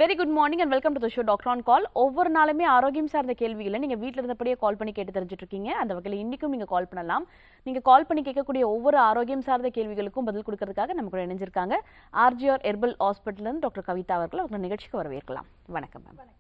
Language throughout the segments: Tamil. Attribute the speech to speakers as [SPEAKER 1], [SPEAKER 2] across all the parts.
[SPEAKER 1] Very good morning and welcome to the show doctor on கால். ஒவ்வொரு நாளுமே ஆரோக்கியம் சார்ந்த கேள்விகளை நீங்க வீட்டில் இருந்தபடியே கால் பண்ணி கேட்டு தெரிஞ்சுட்டு இருக்கீங்க. அந்த வகையில் இன்னைக்கும் நீங்க கால் பண்ணலாம். நீங்க கால் பண்ணி கேட்கக்கூடிய ஒவ்வொரு ஆரோக்கியம் சார்ந்த கேள்விகளுக்கும் பதில் கொடுக்கறதுக்காக நம்ம கூட இணைஞ்சிருக்காங்க ஆர்ஜிஆர் ஹெர்பல் ஹாஸ்பிட்டல் இருந்து டாக்டர் கவிதா அவர்கள். அவங்க நிகழ்ச்சிக்கு வரவேற்கலாம். வணக்கம் மேம்.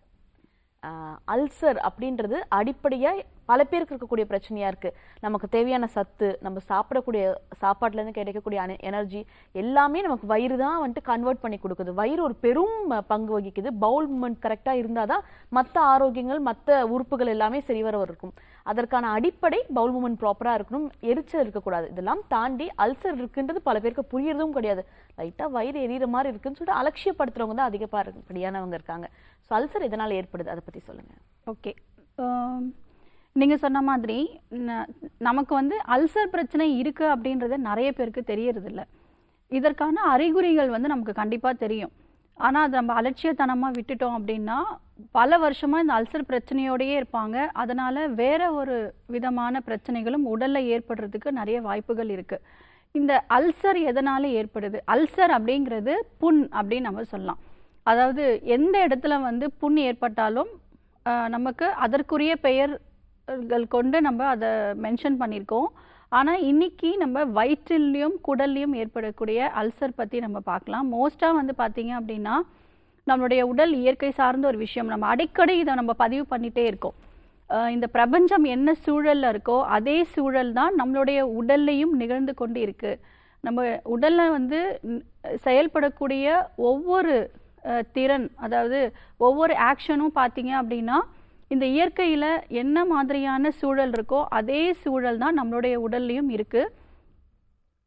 [SPEAKER 1] அல்சர் அப்படின்றது அடிப்படையாக பல பேருக்கு இருக்கக்கூடிய பிரச்சனையாக இருக்குது. நமக்கு தேவையான சத்து, நம்ம சாப்பிடக்கூடிய சாப்பாட்டிலேருந்து கிடைக்கக்கூடிய எனர்ஜி எல்லாமே நமக்கு வயிறு தான் வந்துட்டு கன்வெர்ட் பண்ணி கொடுக்குது. வயிறு ஒரு பெரும் பங்கு வகிக்குது. பவுல் மூமெண்ட் கரெக்டாக இருந்தால் தான் மற்ற ஆரோக்கியங்கள், மற்ற உறுப்புகள் எல்லாமே சரிவர இருக்கும். அதற்கான அடிப்படை பவுல் மூமெண்ட் ப்ராப்பராக இருக்கணும், எரிச்சல் இருக்கக்கூடாது. இதெல்லாம் தாண்டி அல்சர் இருக்குன்றது பல பேருக்கு புரியறதும் கிடையாது. லைட்டாக வயிறு எரியிற மாதிரி இருக்குன்னு சொல்லிட்டு அலட்சியப்படுத்துறவங்க தான் அதிகப்படியானவங்க இருக்காங்க. ஸோ அல்சர் எதனால் ஏற்படுது, அதை பற்றி சொல்லுங்கள்.
[SPEAKER 2] ஓகே, நீங்கள் சொன்ன மாதிரி நமக்கு அல்சர் பிரச்சனை இருக்குது அப்படின்றது நிறைய பேருக்கு தெரியறதில்ல. இதற்கான அறிகுறிகள் நமக்கு கண்டிப்பாக தெரியும். ஆனால் அதை நம்ம அலட்சியத்தனமாக விட்டுட்டோம் அப்படின்னா பல வருஷமாக இந்த அல்சர் பிரச்சனையோடையே இருப்பாங்க. அதனால் வேற ஒரு விதமான பிரச்சனைகளும் உடலில் ஏற்படுறதுக்கு நிறைய வாய்ப்புகள் இருக்குது. இந்த அல்சர் எதனால் ஏற்படுது? அல்சர் அப்படிங்கிறது புண் அப்படின்னு நம்ம சொல்லலாம். அதாவது எந்த இடத்துல புண் ஏற்பட்டாலும் நமக்கு அதற்குரிய பெயர்கள் கொண்டு நம்ம அதை மென்ஷன் பண்ணியிருக்கோம். ஆனால் இன்னைக்கு நம்ம வயிற்றிலையும் குடல்லையும் ஏற்படக்கூடிய அல்சர் பற்றி நம்ம பார்க்கலாம். மோஸ்ட்டாக பார்த்தீங்க அப்படின்னா நம்மளுடைய உடல் இயற்கை சார்ந்த ஒரு விஷயம். நம்ம அடிக்கடி இதை நம்ம பதிவு பண்ணிகிட்டே இருக்கோம். இந்த பிரபஞ்சம் என்ன சூழலில் இருக்கோ அதே சூழல் தான் நம்மளுடைய உடல்லையும் நிகழ்ந்து கொண்டு இருக்குது. நம்ம உடலில் செயல்படக்கூடிய ஒவ்வொரு திறன், அதாவது ஒவ்வொரு ஆக்ஷனும் பார்த்தீங்க அப்படின்னா இந்த இயற்கையில் என்ன மாதிரியான சூழல் இருக்கோ அதே சூழல் தான் நம்மளுடைய உடல்லையும் இருக்குது.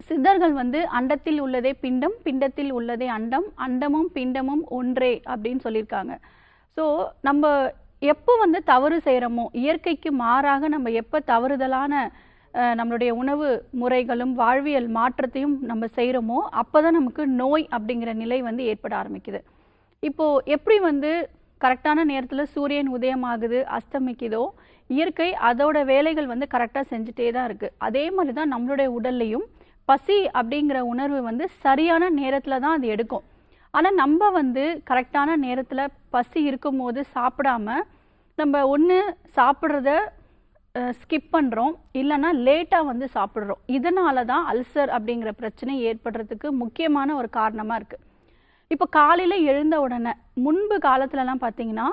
[SPEAKER 2] சித்தர்கள் அண்டத்தில் உள்ளதே பிண்டம், பிண்டத்தில் உள்ளதே அண்டம், அண்டமும் பிண்டமும் ஒன்றே அப்படின்னு சொல்லியிருக்காங்க. ஸோ நம்ம எப்போ தவறு செய்கிறோமோ, இயற்கைக்கு மாறாக நம்ம எப்போ தவறுதலான நம்மளுடைய உணவு முறைகளும் வாழ்வியல் மாற்றத்தையும் நம்ம செய்கிறோமோ அப்போ தான் நமக்கு நோய் அப்படிங்கிற நிலை ஏற்பட ஆரம்பிக்குது. இப்போது எப்படி கரெக்டான நேரத்தில் சூரியன் உதயமாகுது, அஸ்தமிக்குதோ, இயற்கை அதோட வேலைகள் கரெக்டாக செஞ்சுட்டே தான் இருக்குது. அதே மாதிரி தான் நம்மளுடைய உடல்லையும் பசி அப்படிங்கிற உணர்வு சரியான நேரத்தில் தான் அது எடுக்கும். ஆனால் நம்ம கரெக்டான நேரத்தில் பசி இருக்கும் போது சாப்பிடாம நம்ம ஒன்று சாப்பிட்றத ஸ்கிப் பண்ணுறோம், இல்லைன்னா லேட்டாக சாப்பிட்றோம். இதனால தான் அல்சர் அப்படிங்கிற பிரச்சனை ஏற்படுறதுக்கு முக்கியமான ஒரு காரணமாக இருக்குது. இப்போ காலையில் எழுந்த உடனே முன்பு காலத்துலலாம் பார்த்தீங்கன்னா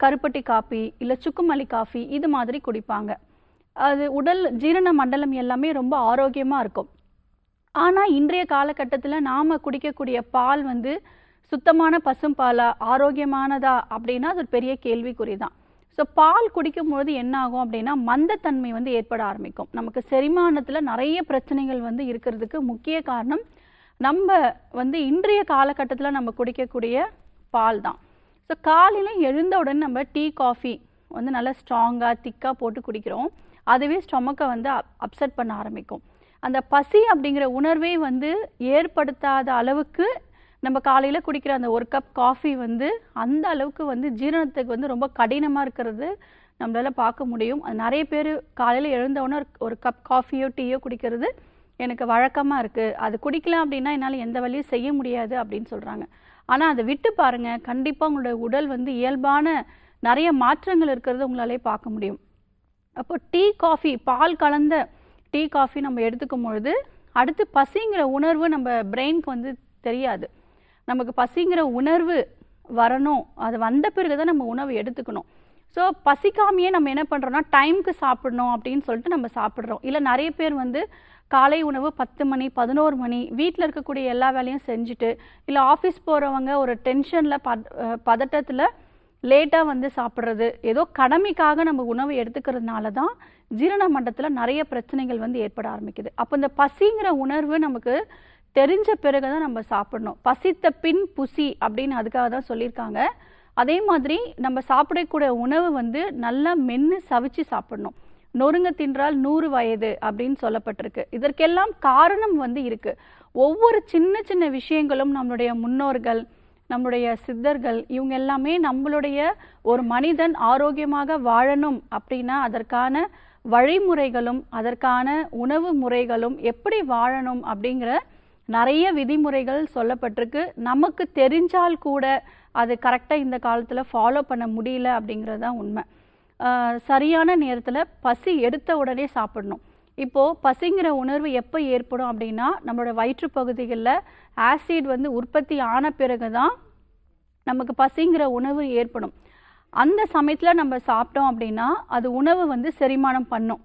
[SPEAKER 2] கருப்பட்டி காஃபி இல்லை சுக்குமல்லி காஃபி இது மாதிரி குடிப்பாங்க. அது உடல் ஜீரண மண்டலம் எல்லாமே ரொம்ப ஆரோக்கியமாக இருக்கும். ஆனால் இன்றைய காலகட்டத்தில் நாம் குடிக்கக்கூடிய பால் சுத்தமான பசும்பாலா, ஆரோக்கியமானதா அப்படின்னா அது ஒரு பெரிய கேள்விக்குறி தான். ஸோ பால் குடிக்கும்போது என்ன ஆகும் அப்படின்னா மந்தத்தன்மை ஏற்பட ஆரம்பிக்கும். நமக்கு செரிமானத்தில் நிறைய பிரச்சனைகள் இருக்கிறதுக்கு முக்கிய காரணம் நம்ம இன்றைய காலகட்டத்தில் நம்ம குடிக்கக்கூடிய பால் தான். ஸோ காலையில் எழுந்த உடனே நம்ம டீ காஃபி நல்லா ஸ்ட்ராங்காக திக்காக போட்டு குடிக்கிறோம். அதுவே ஸ்டொமக்கை அப்செட் பண்ண ஆரம்பிக்கும். அந்த பசி அப்படிங்கிற உணர்வே ஏற்படுத்தாத அளவுக்கு நம்ம காலையில் குடிக்கிற அந்த ஒரு கப் காஃபி அந்த அளவுக்கு ஜீரணத்துக்கு ரொம்ப கடினமாக இருக்கிறது நம்மளால் பார்க்க முடியும். அது நிறைய பேர் காலையில் எழுந்தவுடனே ஒரு கப் காஃபியோ டீயோ குடிக்கிறது எனக்கு வழக்கமாக இருக்குது, அது குடிக்கலாம் அப்படின்னா என்னால் எந்த வழியும் செய்ய முடியாது அப்படின்னு சொல்கிறாங்க. ஆனால் அதை விட்டு பாருங்கள், கண்டிப்பாக உங்களோட உடல் இயல்பான நிறைய மாற்றங்கள் இருக்கிறது உங்களாலே பார்க்க முடியும். அப்போ டீ காஃபி, பால் கலந்த டீ காஃபி நம்ம எடுத்துக்கும் பொழுது அடுத்து பசிங்கிற உணர்வு நம்ம பிரெயினுக்கு தெரியாது. நமக்கு பசிங்கிற உணர்வு வரணும், அது வந்த பிறகு தான் நம்ம உணவு எடுத்துக்கணும். ஸோ பசிக்காமையே நம்ம என்ன பண்ணுறோம்னா டைமுக்கு சாப்பிடணும் அப்படின்னு சொல்லிட்டு நம்ம சாப்பிட்றோம். இல்லை நிறைய பேர் காலை உணவு 10 மணி 11 மணி வீட்டில் இருக்கக்கூடிய எல்லா வேலையும் செஞ்சுட்டு, இல்லை ஆஃபீஸ் போகிறவங்க ஒரு டென்ஷனில் பதட்டத்தில் லேட்டாக சாப்பிட்றது, ஏதோ கடமைக்காக நம்ம உணவு எடுத்துக்கிறதுனால தான் ஜீரண மண்டலத்தில் நிறைய பிரச்சனைகள் ஏற்பட ஆரம்பிக்குது. அப்போ இந்த பசிங்கிற உணர்வு நமக்கு தெரிஞ்ச பிறகு தான் நம்ம சாப்பிடணும். பசித்த பின் புசி அப்படின்னு அதுக்காக தான் சொல்லியிருக்காங்க. அதே மாதிரி நம்ம சாப்பிடக்கூடிய உணவு நல்லா மென்று சவிச்சு சாப்பிடணும். நொறுங்க தின்றால் 100 வயது அப்படின்னு சொல்லப்பட்டிருக்கு. இதற்கெல்லாம் காரணம் இருக்கு. ஒவ்வொரு சின்ன சின்ன விஷயங்களும் நம்மளுடைய முன்னோர்கள், நம்மளுடைய சித்தர்கள், இவங்க எல்லாமே நம்மளுடைய ஒரு மனிதன் ஆரோக்கியமாக வாழணும் அப்படின்னா அதற்கான வழிமுறைகளும் அதற்கான உணவு முறைகளும் எப்படி வாழணும் அப்படிங்கிற நிறைய விதிமுறைகள் சொல்லப்பட்டிருக்கு. நமக்கு தெரிஞ்சால் கூட அது கரெக்டாக இந்த காலத்தில் ஃபாலோ பண்ண முடியல அப்படிங்கிறது தான் உண்மை. சரியான நேரத்தில் பசி எடுத்த உடனே சாப்பிடணும். இப்போது பசிங்கிற உணர்வு எப்போ ஏற்படும் அப்படின்னா, நம்மளோட வயிற்று பகுதிகளில் ஆசிட் வந்து உற்பத்தி ஆன பிறகு தான் நமக்கு பசிங்கிற உணவு ஏற்படும். அந்த சமயத்தில் நம்ம சாப்பிட்டோம் அப்படின்னா அது உணவு வந்து செரிமானம் பண்ணும்.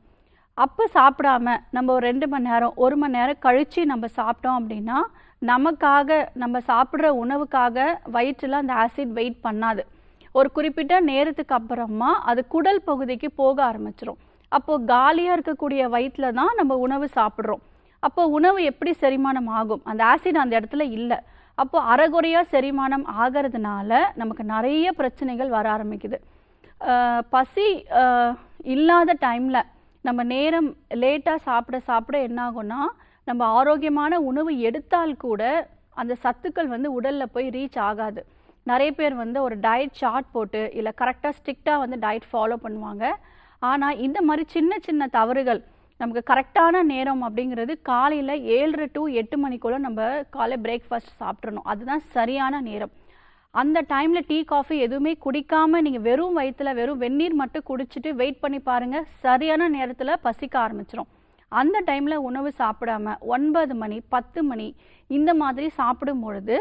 [SPEAKER 2] அப்போ சாப்பிடாம நம்ம ஒரு 2 மணி நேரம் 1 மணி நேரம் கழித்து நம்ம சாப்பிட்டோம் அப்படின்னா நமக்காக நம்ம சாப்பிட்ற உணவுக்காக வயிற்றில் அந்த ஆசிட் வெயிட் பண்ணாது. ஒரு குறிப்பிட்ட நேரத்துக்கு அப்புறமா அது குடல் பகுதிக்கு போக ஆரம்பிச்சிடும். அப்போது காலியாக இருக்கக்கூடிய வயிற்றில் தான் நம்ம உணவு சாப்பிட்றோம். அப்போ உணவு எப்படி செரிமானம் ஆகும்? அந்த ஆசிட் அந்த இடத்துல இல்லை. அப்போ அரைகுறையாக செரிமானம் ஆகிறதுனால நமக்கு நிறைய பிரச்சனைகள் வர ஆரம்பிக்குது. பசி இல்லாத டைமில் நம்ம நேரம் லேட்டாக சாப்பிட என்ன ஆகும்னா, நம்ம ஆரோக்கியமான உணவு எடுத்தால் கூட அந்த சத்துக்கள் வந்து உடலில் போய் ரீச் ஆகாது. நிறைய பேர் வந்து ஒரு டயட் சார்ட் போட்டு இல்லை கரெக்டாக ஸ்ட்ரிக்டாக வந்து டயட் ஃபாலோ பண்ணுவாங்க. ஆனால் இந்த மாதிரி சின்ன சின்ன தவறுகள், நமக்கு கரெக்டான நேரம் அப்படிங்கிறது காலையில் 7:30 to 8 மணிக்குள்ளே நம்ம காலை பிரேக்ஃபாஸ்ட் சாப்பிட்றணும். அதுதான் சரியான நேரம். அந்த டைமில் டீ காஃபி எதுவுமே குடிக்காமல் நீங்கள் வெறும் வயிற்றில் வெறும் வெந்நீர் மட்டும் குடிச்சிட்டு வெயிட் பண்ணி பாருங்கள், சரியான நேரத்தில் பசிக்க ஆரம்பிச்சிடும். அந்த டைமில் உணவு சாப்பிடாம 9 மணி 10 மணி இந்த மாதிரி சாப்பிடும் பொழுது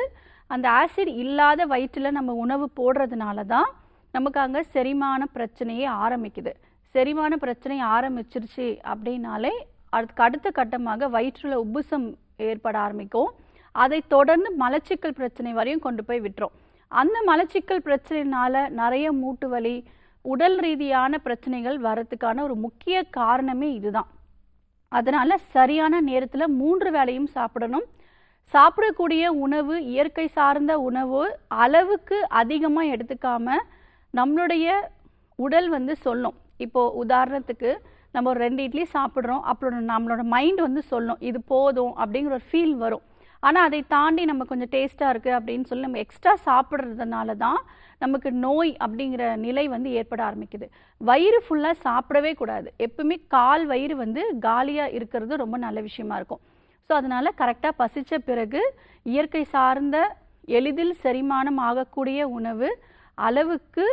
[SPEAKER 2] அந்த ஆசிட் இல்லாத வயிற்றில் நம்ம உணவு போடுறதுனால தான் நமக்கு அங்கே செரிமான பிரச்சனையே ஆரம்பிக்குது. செரிமான பிரச்சனை ஆரம்பிச்சிருச்சு அப்படின்னாலே அதுக்கு அடுத்த கட்டமாக வயிற்றில் உப்புசம் ஏற்பட ஆரம்பிக்கும். அதை தொடர்ந்து மலச்சிக்கல் பிரச்சனை வரையும் கொண்டு போய் விட்டுரும். அந்த மலச்சிக்கல் பிரச்சனையினால நிறைய மூட்டு வலி, உடல் ரீதியான பிரச்சனைகள் வரதுக்கான ஒரு முக்கிய காரணமே இதுதான். அதனால் சரியான நேரத்தில் 3 வேளையும் சாப்பிடணும். சாப்பிடக்கூடிய உணவு இயற்கை சார்ந்த உணவு அளவுக்கு அதிகமாக எடுத்துக்காம நம்மளுடைய உடல் வந்து சொல்லும். இப்போது உதாரணத்துக்கு நம்ம ஒரு 2 இட்லி சாப்பிட்றோம், அப்புறம் நம்மளோட மைண்ட் வந்து சொல்லும் இது போதும் அப்படிங்கிற ஒரு ஃபீல் வரும். ஆனால் அதை தாண்டி நம்ம கொஞ்சம் டேஸ்ட்டாக இருக்குது அப்படின்னு சொல்லி நம்ம எக்ஸ்ட்ரா சாப்பிட்றதுனால தான் நமக்கு நோய் அப்படிங்கிற நிலை வந்து ஏற்பட ஆரம்பிக்குது. வயிறு ஃபுல்லாக சாப்பிடவே கூடாது. எப்பவுமே கால் வயிறு வந்து காலியாக இருக்கிறது ரொம்ப நல்ல விஷயமா இருக்கும். ஸோ அதனால் கரெக்டாக பசித்த பிறகு இயற்கை சார்ந்த எளிதில் செரிமானம் ஆகக்கூடிய உணவு அளவுக்கு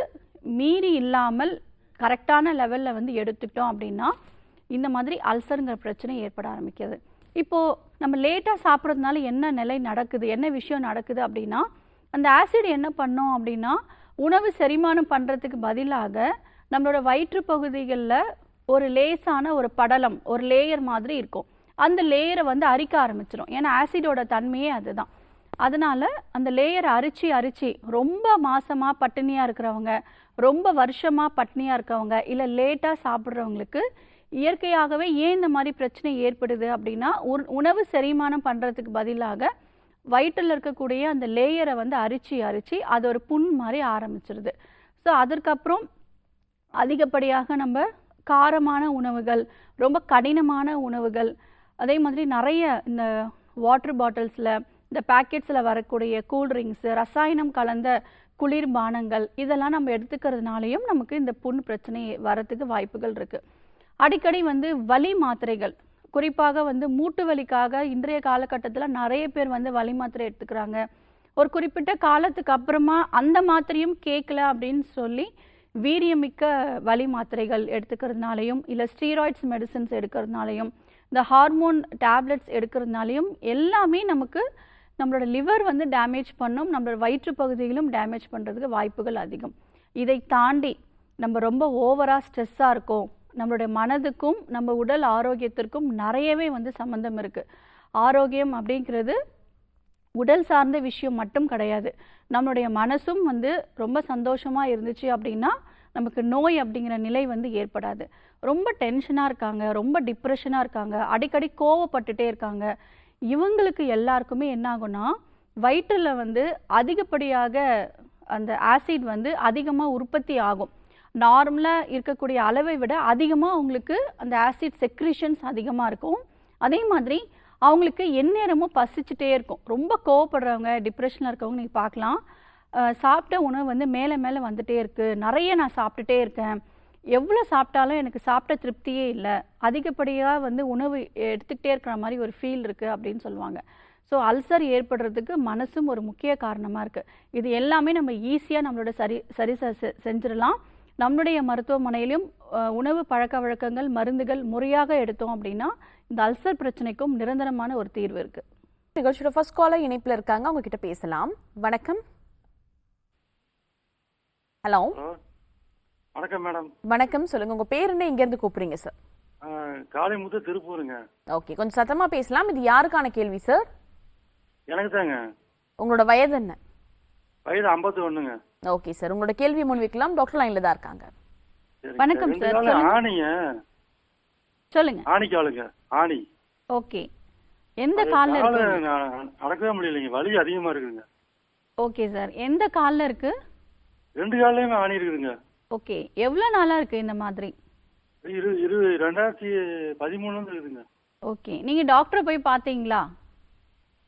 [SPEAKER 2] மீறி இல்லாமல் கரெக்டான லெவலில் வந்து எடுத்துக்கிட்டோம் அப்படின்னா இந்த மாதிரி அல்சருங்கிற பிரச்சனை ஏற்பட ஆரம்பிக்கிறது. இப்போது நம்ம லேட்டாக சாப்பிட்றதுனால என்ன நிலை நடக்குது, என்ன விஷயம் நடக்குது அப்படின்னா, அந்த ஆசிட் என்ன பண்ணோம் அப்படின்னா உணவு செரிமானம் பண்ணுறதுக்கு பதிலாக நம்மளோட வயிற்று பகுதிகளில் ஒரு லேசான ஒரு படலம், ஒரு லேயர் மாதிரி இருக்கும். அந்த லேயரை வந்து அரிக்க ஆரம்பிச்சிடும். ஏன்னா ஆசிடோட தன்மையே அதுதான். அதனால் அந்த லேயரை அரிச்சு ரொம்ப மாசமாக பட்டினியாக இருக்கிறவங்க, ரொம்ப வருஷமாக பட்டினியாக இருக்கவங்க, இல்லை லேட்டாக சாப்பிட்றவங்களுக்கு இயற்கையாகவே ஏன் இந்த மாதிரி பிரச்சனை ஏற்படுது அப்படின்னா, உணவு செரிமானம் பண்ணுறதுக்கு பதிலாக வயிற்றில் இருக்கக்கூடிய அந்த லேயரை வந்து அரிச்சு அது ஒரு புண் மாதிரி ஆரம்பிச்சிருது. ஸோ அதற்கப்புறம் அதிகப்படியாக நம்ம காரமான உணவுகள், ரொம்ப கடினமான உணவுகள், அதே மாதிரி நிறைய இந்த வாட்டர் பாட்டில்ஸில், இந்த பேக்கெட்ஸில் வரக்கூடிய கூல்ட்ரிங்க்ஸு, ரசாயனம் கலந்த குளிர்பானங்கள் இதெல்லாம் நம்ம எடுத்துக்கிறதுனாலையும் நமக்கு இந்த புண் பிரச்சனை வரத்துக்கு வாய்ப்புகள் இருக்குது. அடிக்கடி வந்து வலி மாத்திரைகள், குறிப்பாக வந்து மூட்டு வலிக்காக இன்றைய காலகட்டத்தில் நிறைய பேர் வந்து வலி மாத்திரை எடுத்துக்கிறாங்க. ஒரு குறிப்பிட்ட காலத்துக்கு அப்புறமா அந்த மாத்திரையும் கேட்கல அப்படின்னு சொல்லி வீரியமிக்க வலி மாத்திரைகள் எடுத்துக்கிறதுனாலையும், இல்லை ஸ்டீராய்ட்ஸ் மெடிசன்ஸ் எடுக்கிறதுனாலையும், இந்த ஹார்மோன் டேப்லெட்ஸ் எடுக்கிறதுனாலையும் எல்லாமே நமக்கு நம்மளோட லிவர் வந்து டேமேஜ் பண்ணும், நம்மளோட வயிற்று பகுதிகளும் டேமேஜ் பண்ணுறதுக்கு வாய்ப்புகள் அதிகம். இதை தாண்டி நம்ம ரொம்ப ஓவராக ஸ்ட்ரெஸ்ஸாக இருக்கோம், நம்மளுடைய மனதுக்கும் நம்ம உடல் ஆரோக்கியத்திற்கும் நிறையவே வந்து சம்மந்தம் இருக்குது. ஆரோக்கியம் அப்படிங்கிறது உடல் சார்ந்த விஷயம் மட்டும் கிடையாது. நம்மளுடைய மனசும் வந்து ரொம்ப சந்தோஷமாக இருந்துச்சு அப்படின்னா நமக்கு நோய் அப்படிங்கிற நிலை வந்து ஏற்படாது. ரொம்ப டென்ஷனாக இருக்காங்க, ரொம்ப டிப்ரெஷனாக இருக்காங்க, அடிக்கடி கோவப்பட்டுட்டே இருக்காங்க, இவங்களுக்கு எல்லாருக்குமே என்ன ஆகும்னா வயிற்றில் வந்து அதிகப்படியாக அந்த ஆசிட் வந்து அதிகமாக உற்பத்தி ஆகும். நார்மலாக இருக்கக்கூடிய அளவை விட அதிகமாக அவங்களுக்கு அந்த ஆசிட் செக்ரிஷன்ஸ் அதிகமாக இருக்கும். அதே மாதிரி அவங்களுக்கு எந்நேரமும் பசிச்சுட்டே இருக்கும். ரொம்ப கோவப்படுறவங்க, டிப்ரெஷனில் இருக்கவங்க நீங்கள் பார்க்கலாம், சாப்பிட்ட உணவு வந்து மேலே மேலே வந்துட்டே இருக்குது, நிறைய நான் சாப்பிட்டுட்டே இருக்கேன், எவ்வளோ சாப்பிட்டாலும் எனக்கு சாப்பிட்ட திருப்தியே இல்லை, அதிகப்படியாக வந்து உணவு எடுத்துக்கிட்டே இருக்கிற மாதிரி ஒரு ஃபீல் இருக்குது அப்படின்னு சொல்லுவாங்க. ஸோ அல்சர் ஏற்படுறதுக்கு மனசும் ஒரு முக்கிய காரணமாக இருக்குது. இது எல்லாமே நம்ம ஈஸியாக நம்மளோட சரி செஞ்சிடலாம். நம்மளுடைய மருத்துவமனையிலும் உணவு பழக்க வழக்கங்கள், மருந்துகள் முறையாக எடுத்தோம் அப்படின்னா இந்த அல்சர் பிரச்சனைக்கும் நிரந்தரமான ஒரு தீர்வு இருக்குது.
[SPEAKER 1] நிகழ்ச்சியோட ஃபர்ஸ்ட் காலர் இணைப்பில் இருக்காங்க, அவங்க கிட்ட பேசலாம். வணக்கம். ஹலோ.
[SPEAKER 3] வணக்கம் மேடம்.
[SPEAKER 1] வணக்கம், சொல்லுங்க. உங்க பேர் என்ன, எங்க இருந்து கூப்பிடுறீங்க சார்?
[SPEAKER 3] காளிமுத்து, திருப்பூருங்க.
[SPEAKER 1] ஓகே, கொஞ்சம் சத்தமா பேசலாம். இது யாருக்கான கேள்வி சார்?
[SPEAKER 3] எனக்கு தாங்க.
[SPEAKER 1] உங்களோட வயது என்ன?
[SPEAKER 3] வயது 51ங்க.
[SPEAKER 1] ஓகே சார், உங்களோட கேள்வி முன்வைக்கலாம். டாக்டர் லைன்ல தான் இருக்காங்க.
[SPEAKER 2] வணக்கம் சார்,
[SPEAKER 3] ஆணிங்க.
[SPEAKER 2] சொல்லுங்க.
[SPEAKER 3] ஆணிக்காலுங்க, ஆணி.
[SPEAKER 2] ஓகே, எந்த கால்ல இருக்கு?
[SPEAKER 3] நடக்கவே முடியலைங்க, வலி அதிகமா இருக்குங்க.
[SPEAKER 2] ஓகே சார், எந்த கால்ல இருக்கு?
[SPEAKER 3] 2 கால்லயுமே ஆணி இருக்குதுங்க.
[SPEAKER 2] ஓகே, எவ்வளவு நாளா இருக்கு இந்த மாதிரி?
[SPEAKER 3] 2013 இருக்குதுங்க.
[SPEAKER 2] ஓகே, நீங்க டாக்டரை போய் பாத்தீங்களா?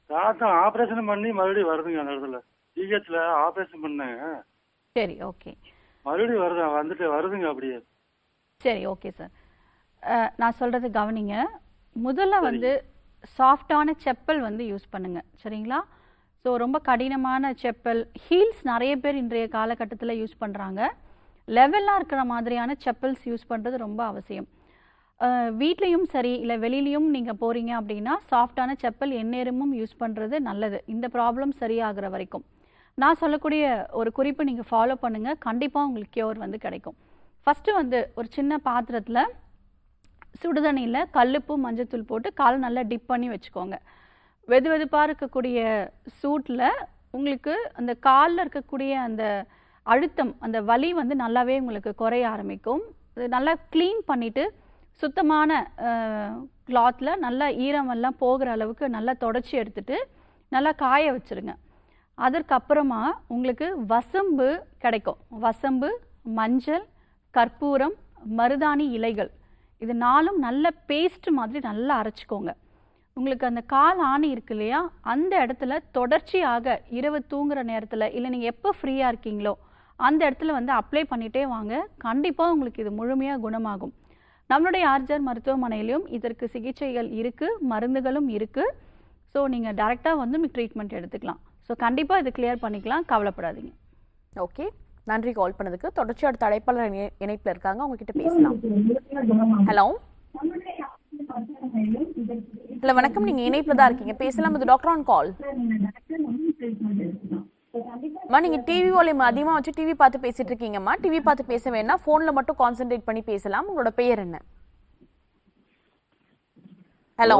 [SPEAKER 3] தாத்தம் ஆபரேஷன் பண்ணி மறுபடியும் வருதுங்க. அந்த இடத்துல ஜிஹெச்ல ஆபரேஷன் பண்ணாங்க.
[SPEAKER 2] சரி, ஓகே.
[SPEAKER 3] மறுபடியும் வருதுங்க அப்படியே.
[SPEAKER 2] சரி, ஓகே சார். நான் சொல்றது கவனிங்க. முதல்ல வந்து சாஃப்டான செப்பல் வந்து யூஸ் பண்ணுங்க, சரிங்களா? ஸோ ரொம்ப கடினமான செப்பல், ஹீல்ஸ் நிறைய பேர் இன்றைய காலகட்டத்தில் யூஸ் பண்ணுறாங்க. லெவலாக இருக்கிற மாதிரியான செப்பல்ஸ் யூஸ் பண்ணுறது ரொம்ப அவசியம். வீட்லேயும் சரி இல்லை வெளியிலையும் நீங்கள் போகிறீங்க அப்படின்னா சாஃப்டான செப்பல் எந்நேரமும் யூஸ் பண்ணுறது நல்லது, இந்த ப்ராப்ளம் சரியாகிற வரைக்கும். நான் சொல்லக்கூடிய ஒரு குறிப்பு நீங்கள் ஃபாலோ பண்ணுங்கள், கண்டிப்பாக உங்களுக்கு கியூர் வந்து கிடைக்கும். ஃபஸ்ட்டு வந்து ஒரு சின்ன பாத்திரத்தில் சுடுதண்ணியில் கல்லுப்பு மஞ்சத்தூள் போட்டு காலை நல்லா டிப் பண்ணி வச்சுக்கோங்க. வெது வெதுப்பாக இருக்கக்கூடிய சூட்டில் உங்களுக்கு அந்த காலில் இருக்கக்கூடிய அந்த அழுத்தம், அந்த வலி வந்து நல்லாவே உங்களுக்கு குறைய ஆரம்பிக்கும். அது நல்லா க்ளீன் பண்ணிவிட்டு சுத்தமான கிளாத்தில் நல்லா ஈரமெல்லாம் போகிற அளவுக்கு நல்லா தொடச்சி எடுத்துட்டு நல்லா காய வச்சுருங்க. அதற்கப்புறமா உங்களுக்கு வசம்பு கிடைக்கும். வசம்பு, மஞ்சள், கற்பூரம், மருதாணி இலைகள், இது 4ம் நல்ல பேஸ்ட் மாதிரி நல்லா அரைச்சிக்கோங்க. உங்களுக்கு அந்த கால் ஆணி இருக்கு இல்லையா, அந்த இடத்துல தொடர்ச்சியாக இரவு தூங்குற நேரத்தில் இல்லை நீங்கள் எப்போ ஃப்ரீயாக இருக்கீங்களோ அந்த இடத்துல வந்து அப்ளை பண்ணிகிட்டே வாங்க. கண்டிப்பாக உங்களுக்கு இது முழுமையாக குணமாகும். நம்மளுடைய ஆர்ஜர் மருத்துவமனையிலும் இதற்கு சிகிச்சைகள் இருக்குது, மருந்துகளும் இருக்குது. ஸோ நீங்கள் டைரெக்டாக வந்து ட்ரீட்மெண்ட் எடுத்துக்கலாம். ஸோ கண்டிப்பாக இது கிளியர் பண்ணிக்கலாம், கவலைப்படாதீங்க.
[SPEAKER 1] ஓகே, நன்றி கால் பண்ணதுக்கு. தொடர்ச்சியோட தடைப்பாளர் இணைப்பில் இருக்காங்க, அவங்க கிட்ட பேசலாம். ஹலோ. ஹலோ, வணக்கம். நீங்க இணைப்பில் தான் இருக்கீங்க, பேசலாம். இது டாக்டர் ஆன் கால். அம்மா, நீங்க டிவி வால்யூம் அதிகமா வச்சு டிவி பார்த்து பேசிட்டு இருக்கீங்கம்மா. டிவி பார்த்து பேச வேண்டாம், போன்ல மட்டும் கான்சென்ட்ரேட் பண்ணி பேசலாம். உங்களோட பெயர் என்ன? ஹலோ,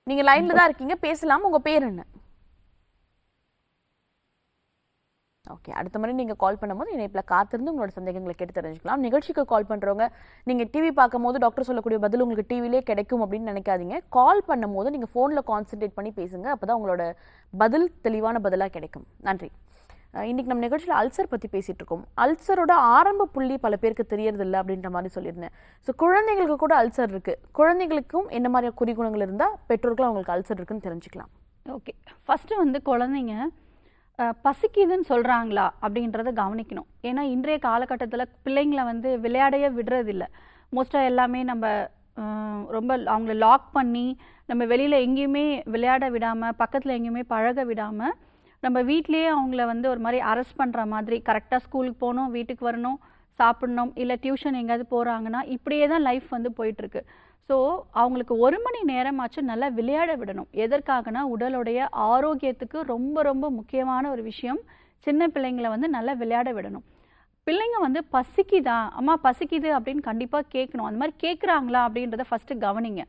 [SPEAKER 1] நீங்க லைன்ல தான் இருக்கீங்க, பேசலாம். உங்க பேர் என்ன? ஓகே, அடுத்த முறை நீங்கள் கால் பண்ணும்போது இணைப்பில் காத்திருந்து உங்களோட சந்தேகங்களை கேட்டு தெரிஞ்சுக்கலாம். நிகழ்ச்சிக்கு கால் பண்ணுறவங்க நீங்கள் டிவி பார்க்கும்போது டாக்டர் சொல்லக்கூடிய பதில் உங்களுக்கு டிவிலே கிடைக்கும் அப்படின்னு நினைக்காதீங்க. கால் பண்ணும்போது நீங்கள் ஃபோனில் கான்சென்ட்ரேட் பண்ணி பேசுங்க, அப்போ தான் உங்களோட பதில் தெளிவான பதிலாக கிடைக்கும். நன்றி. இன்றைக்கி நம்ம நிகழ்ச்சியில் அல்சர் பற்றி பேசிகிட்டு இருக்கோம். அல்சரோட ஆரம்ப புள்ளி பல பேருக்கு தெரியறதில்லை அப்படின்ற மாதிரி சொல்லியிருந்தேன். ஸோ குழந்தைங்களுக்கு கூட அல்சர் இருக்குது. குழந்தைங்களுக்கும் என்ன மாதிரி குறிகுணங்கள் இருந்தால் பெற்றோர்கள் அவங்களுக்கு அல்சர் இருக்குன்னு தெரிஞ்சுக்கலாம்?
[SPEAKER 2] ஓகே, ஃபஸ்ட்டு வந்து குழந்தைங்க பசிக்குதுன்னு சொல்கிறாங்களா அப்படின்றத கவனிக்கணும். ஏன்னா இன்றைய காலகட்டத்தில் பிள்ளைங்களை வந்து விளையாடையே விடுறதில்லை. மோஸ்ட்டாக எல்லாமே நம்ம ரொம்ப அவங்கள லாக் பண்ணி நம்ம வெளியில் எங்கேயுமே விளையாட விடாமல், பக்கத்தில் எங்கேயுமே பழக விடாமல், நம்ம வீட்லேயே அவங்கள வந்து ஒரு மாதிரி அரெஸ்ட் பண்ணுற மாதிரி, கரெக்டாக ஸ்கூலுக்கு போகணும், வீட்டுக்கு வரணும், சாப்பிடணும், இல்லை டியூஷன் எங்கேயாவது போகிறாங்கன்னா இப்படியே தான் லைஃப் வந்து போயிட்டுருக்கு. ஸோ அவங்களுக்கு 1 மணி நேரமாச்சும் நல்லா விளையாட விடணும். எதற்காகனா உடலுடைய ஆரோக்கியத்துக்கு ரொம்ப ரொம்ப முக்கியமான ஒரு விஷயம். சின்ன பிள்ளைங்களை வந்து நல்லா விளையாட விடணும். பிள்ளைங்க வந்து பசிக்குதா, அம்மா பசிக்குது அப்படின்னு கண்டிப்பாக கேட்கணும். அந்த மாதிரி கேட்குறாங்களா அப்படின்றத ஃபஸ்ட்டு கவனிங்க.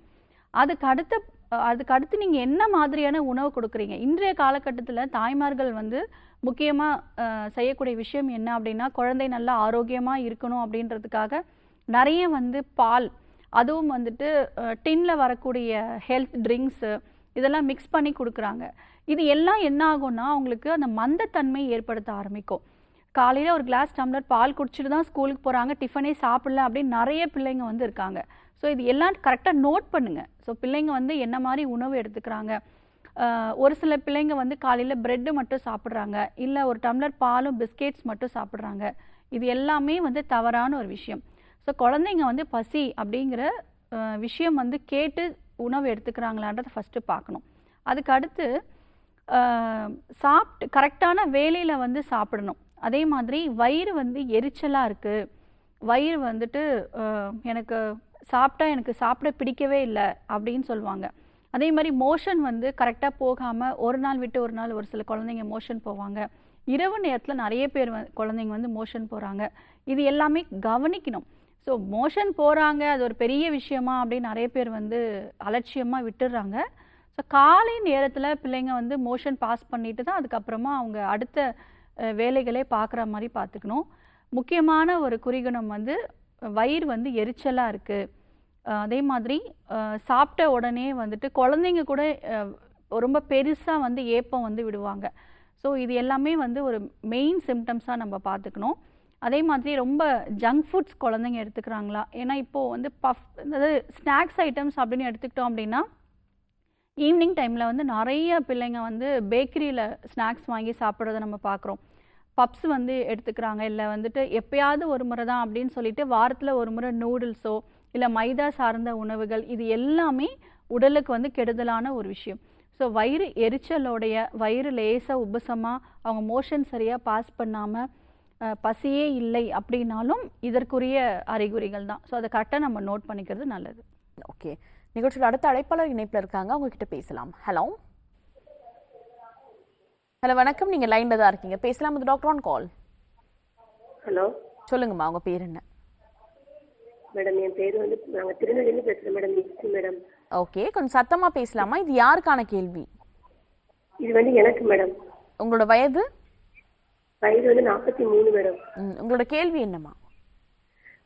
[SPEAKER 2] அதுக்கு அடுத்து நீங்கள் என்ன மாதிரியான உணவு கொடுக்குறீங்க? இன்றைய காலகட்டத்தில் தாய்மார்கள் வந்து முக்கியமாக செய்யக்கூடிய விஷயம் என்ன அப்படின்னா, குழந்தை நல்லா ஆரோக்கியமாக இருக்கணும் அப்படின்றதுக்காக நிறைய வந்து பால், அதுவும் வந்துட்டு டின்னில் வரக்கூடிய ஹெல்த் ட்ரிங்க்ஸு இதெல்லாம் மிக்ஸ் பண்ணி கொடுக்குறாங்க. இது எல்லாம் என்ன ஆகும்னா அவங்களுக்கு அந்த மந்தத்தன்மை ஏற்படுத்த ஆரம்பிக்கும். காலையில் ஒரு கிளாஸ் டம்ளர் பால் குடிச்சிட்டு தான் ஸ்கூலுக்கு போகிறாங்க, டிஃபனே சாப்பிடல அப்படின்னு நிறைய பிள்ளைங்க வந்து இருக்காங்க. ஸோ இது எல்லாம் கரெக்டாக நோட் பண்ணுங்கள். ஸோ பிள்ளைங்க வந்து என்ன மாதிரி உணவு எடுத்துக்கிறாங்க. ஒரு சில பிள்ளைங்க வந்து காலையில் ப்ரெட்டு மட்டும் சாப்பிட்றாங்க, இல்லை ஒரு டம்ளர் பாலும் பிஸ்கெட்ஸ் மட்டும் சாப்பிட்றாங்க. இது எல்லாமே வந்து தவறான ஒரு விஷயம். ஸோ குழந்தைங்க வந்து பசி அப்படிங்கிற விஷயம் வந்து கேட்டு உணவு எடுத்துக்கிறாங்களான்றதை ஃபஸ்ட்டு பார்க்கணும். அதுக்கு அடுத்து சாப்பிட்டு கரெக்டான வேலையில் வந்து சாப்பிடணும். அதே மாதிரி வயிறு வந்து எரிச்சலாக இருக்குது, வயிறு வந்துட்டு எனக்கு சாப்பிட பிடிக்கவே இல்லை அப்படின்னு சொல்லுவாங்க. அதே மாதிரி மோஷன் வந்து கரெக்டாக போகாமல் ஒரு நாள் விட்டு ஒரு நாள் ஒரு சில குழந்தைங்க மோஷன் போவாங்க. இரவு நேரத்தில் நிறைய பேர் குழந்தைங்க வந்து மோஷன் போகிறாங்க. இது எல்லாமே கவனிக்கணும். ஸோ மோஷன் போகிறாங்க, அது ஒரு பெரிய விஷயமா அப்படின்னு நிறைய பேர் வந்து அலட்சியமாக விட்டுடுறாங்க. ஸோ காலை நேரத்தில் பிள்ளைங்க வந்து மோஷன் பாஸ் பண்ணிட்டு தான் அதுக்கப்புறமா அவங்க அடுத்த வேலைகளே பார்க்குற மாதிரி பார்த்துக்கணும். முக்கியமான ஒரு குறிகுணம் வந்து வயிறு வந்து எரிச்சலாக இருக்குது. அதே மாதிரி சாப்பிட்ட உடனே வந்துட்டு குழந்தைங்க கூட ரொம்ப பெருசாக வந்து ஏப்பம் வந்து விடுவாங்க. ஸோ இது எல்லாமே வந்து ஒரு மெயின் சிம்டம்ஸாக நம்ம பார்த்துக்கணும். அதே மாதிரி ரொம்ப ஜங்க் ஃபுட்ஸ் குழந்தைங்க எடுத்துக்கிறாங்களா, ஏன்னா இப்போது வந்து அதாவது ஸ்நாக்ஸ் ஐட்டம்ஸ் அப்படின்னு எடுத்துக்கிட்டோம் அப்படின்னா ஈவினிங் டைமில் வந்து நிறைய பிள்ளைங்க வந்து பேக்கரியில் ஸ்நாக்ஸ் வாங்கி சாப்பிட்றத நம்ம பார்க்குறோம். பப்ஸ் வந்து எடுத்துக்கிறாங்க, இல்லை வந்துட்டு எப்பயாவது ஒரு முறை தான் அப்படின்னு சொல்லிட்டு வாரத்தில் ஒரு முறை நூடுல்ஸோ இல்லை மைதா சார்ந்த உணவுகள், இது எல்லாமே உடலுக்கு வந்து கெடுதலான ஒரு விஷயம். ஸோ வயிறு எரிச்சலோடைய, வயிறு லேசாக உபசமாக, அவங்க மோஷன் சரியாக பாஸ் பண்ணாமல், பசியே இல்லை அப்படின்னாலும் இதற்குரிய அறிகுறிகள் தான். ஸோ அதை கரெக்டாக நம்ம நோட் பண்ணிக்கிறது நல்லது.
[SPEAKER 1] ஓகே, நிகழ்ச்சியில் அடுத்த அழைப்பாளர் இணைப்பில் இருக்காங்க, உங்ககிட்ட பேசலாம். ஹலோ ஹலோ வணக்கம், நீங்கள் லைனில் தான் இருக்கீங்க, பேசலாம். இது டாக்டர் ஆன் கால்.
[SPEAKER 4] ஹலோ,
[SPEAKER 1] சொல்லுங்கம்மா, உங்கள் பேர் என்ன?
[SPEAKER 4] மேடம் என் பேர் வந்து நாங்கள் திருநெல்வேலியில பேசுகிறேன் மேடம். நிச்சி மேடம்.
[SPEAKER 1] ஓகே, கொஞ்சம் சத்தமாக பேசலாமா? இது யாருக்கான கேள்வி?
[SPEAKER 4] இது வந்து எனக்கு மேடம்.
[SPEAKER 1] உங்களோட வயது?
[SPEAKER 4] வயது வந்து 43 மேடம்.
[SPEAKER 1] உங்களோட கேள்வி என்னம்மா?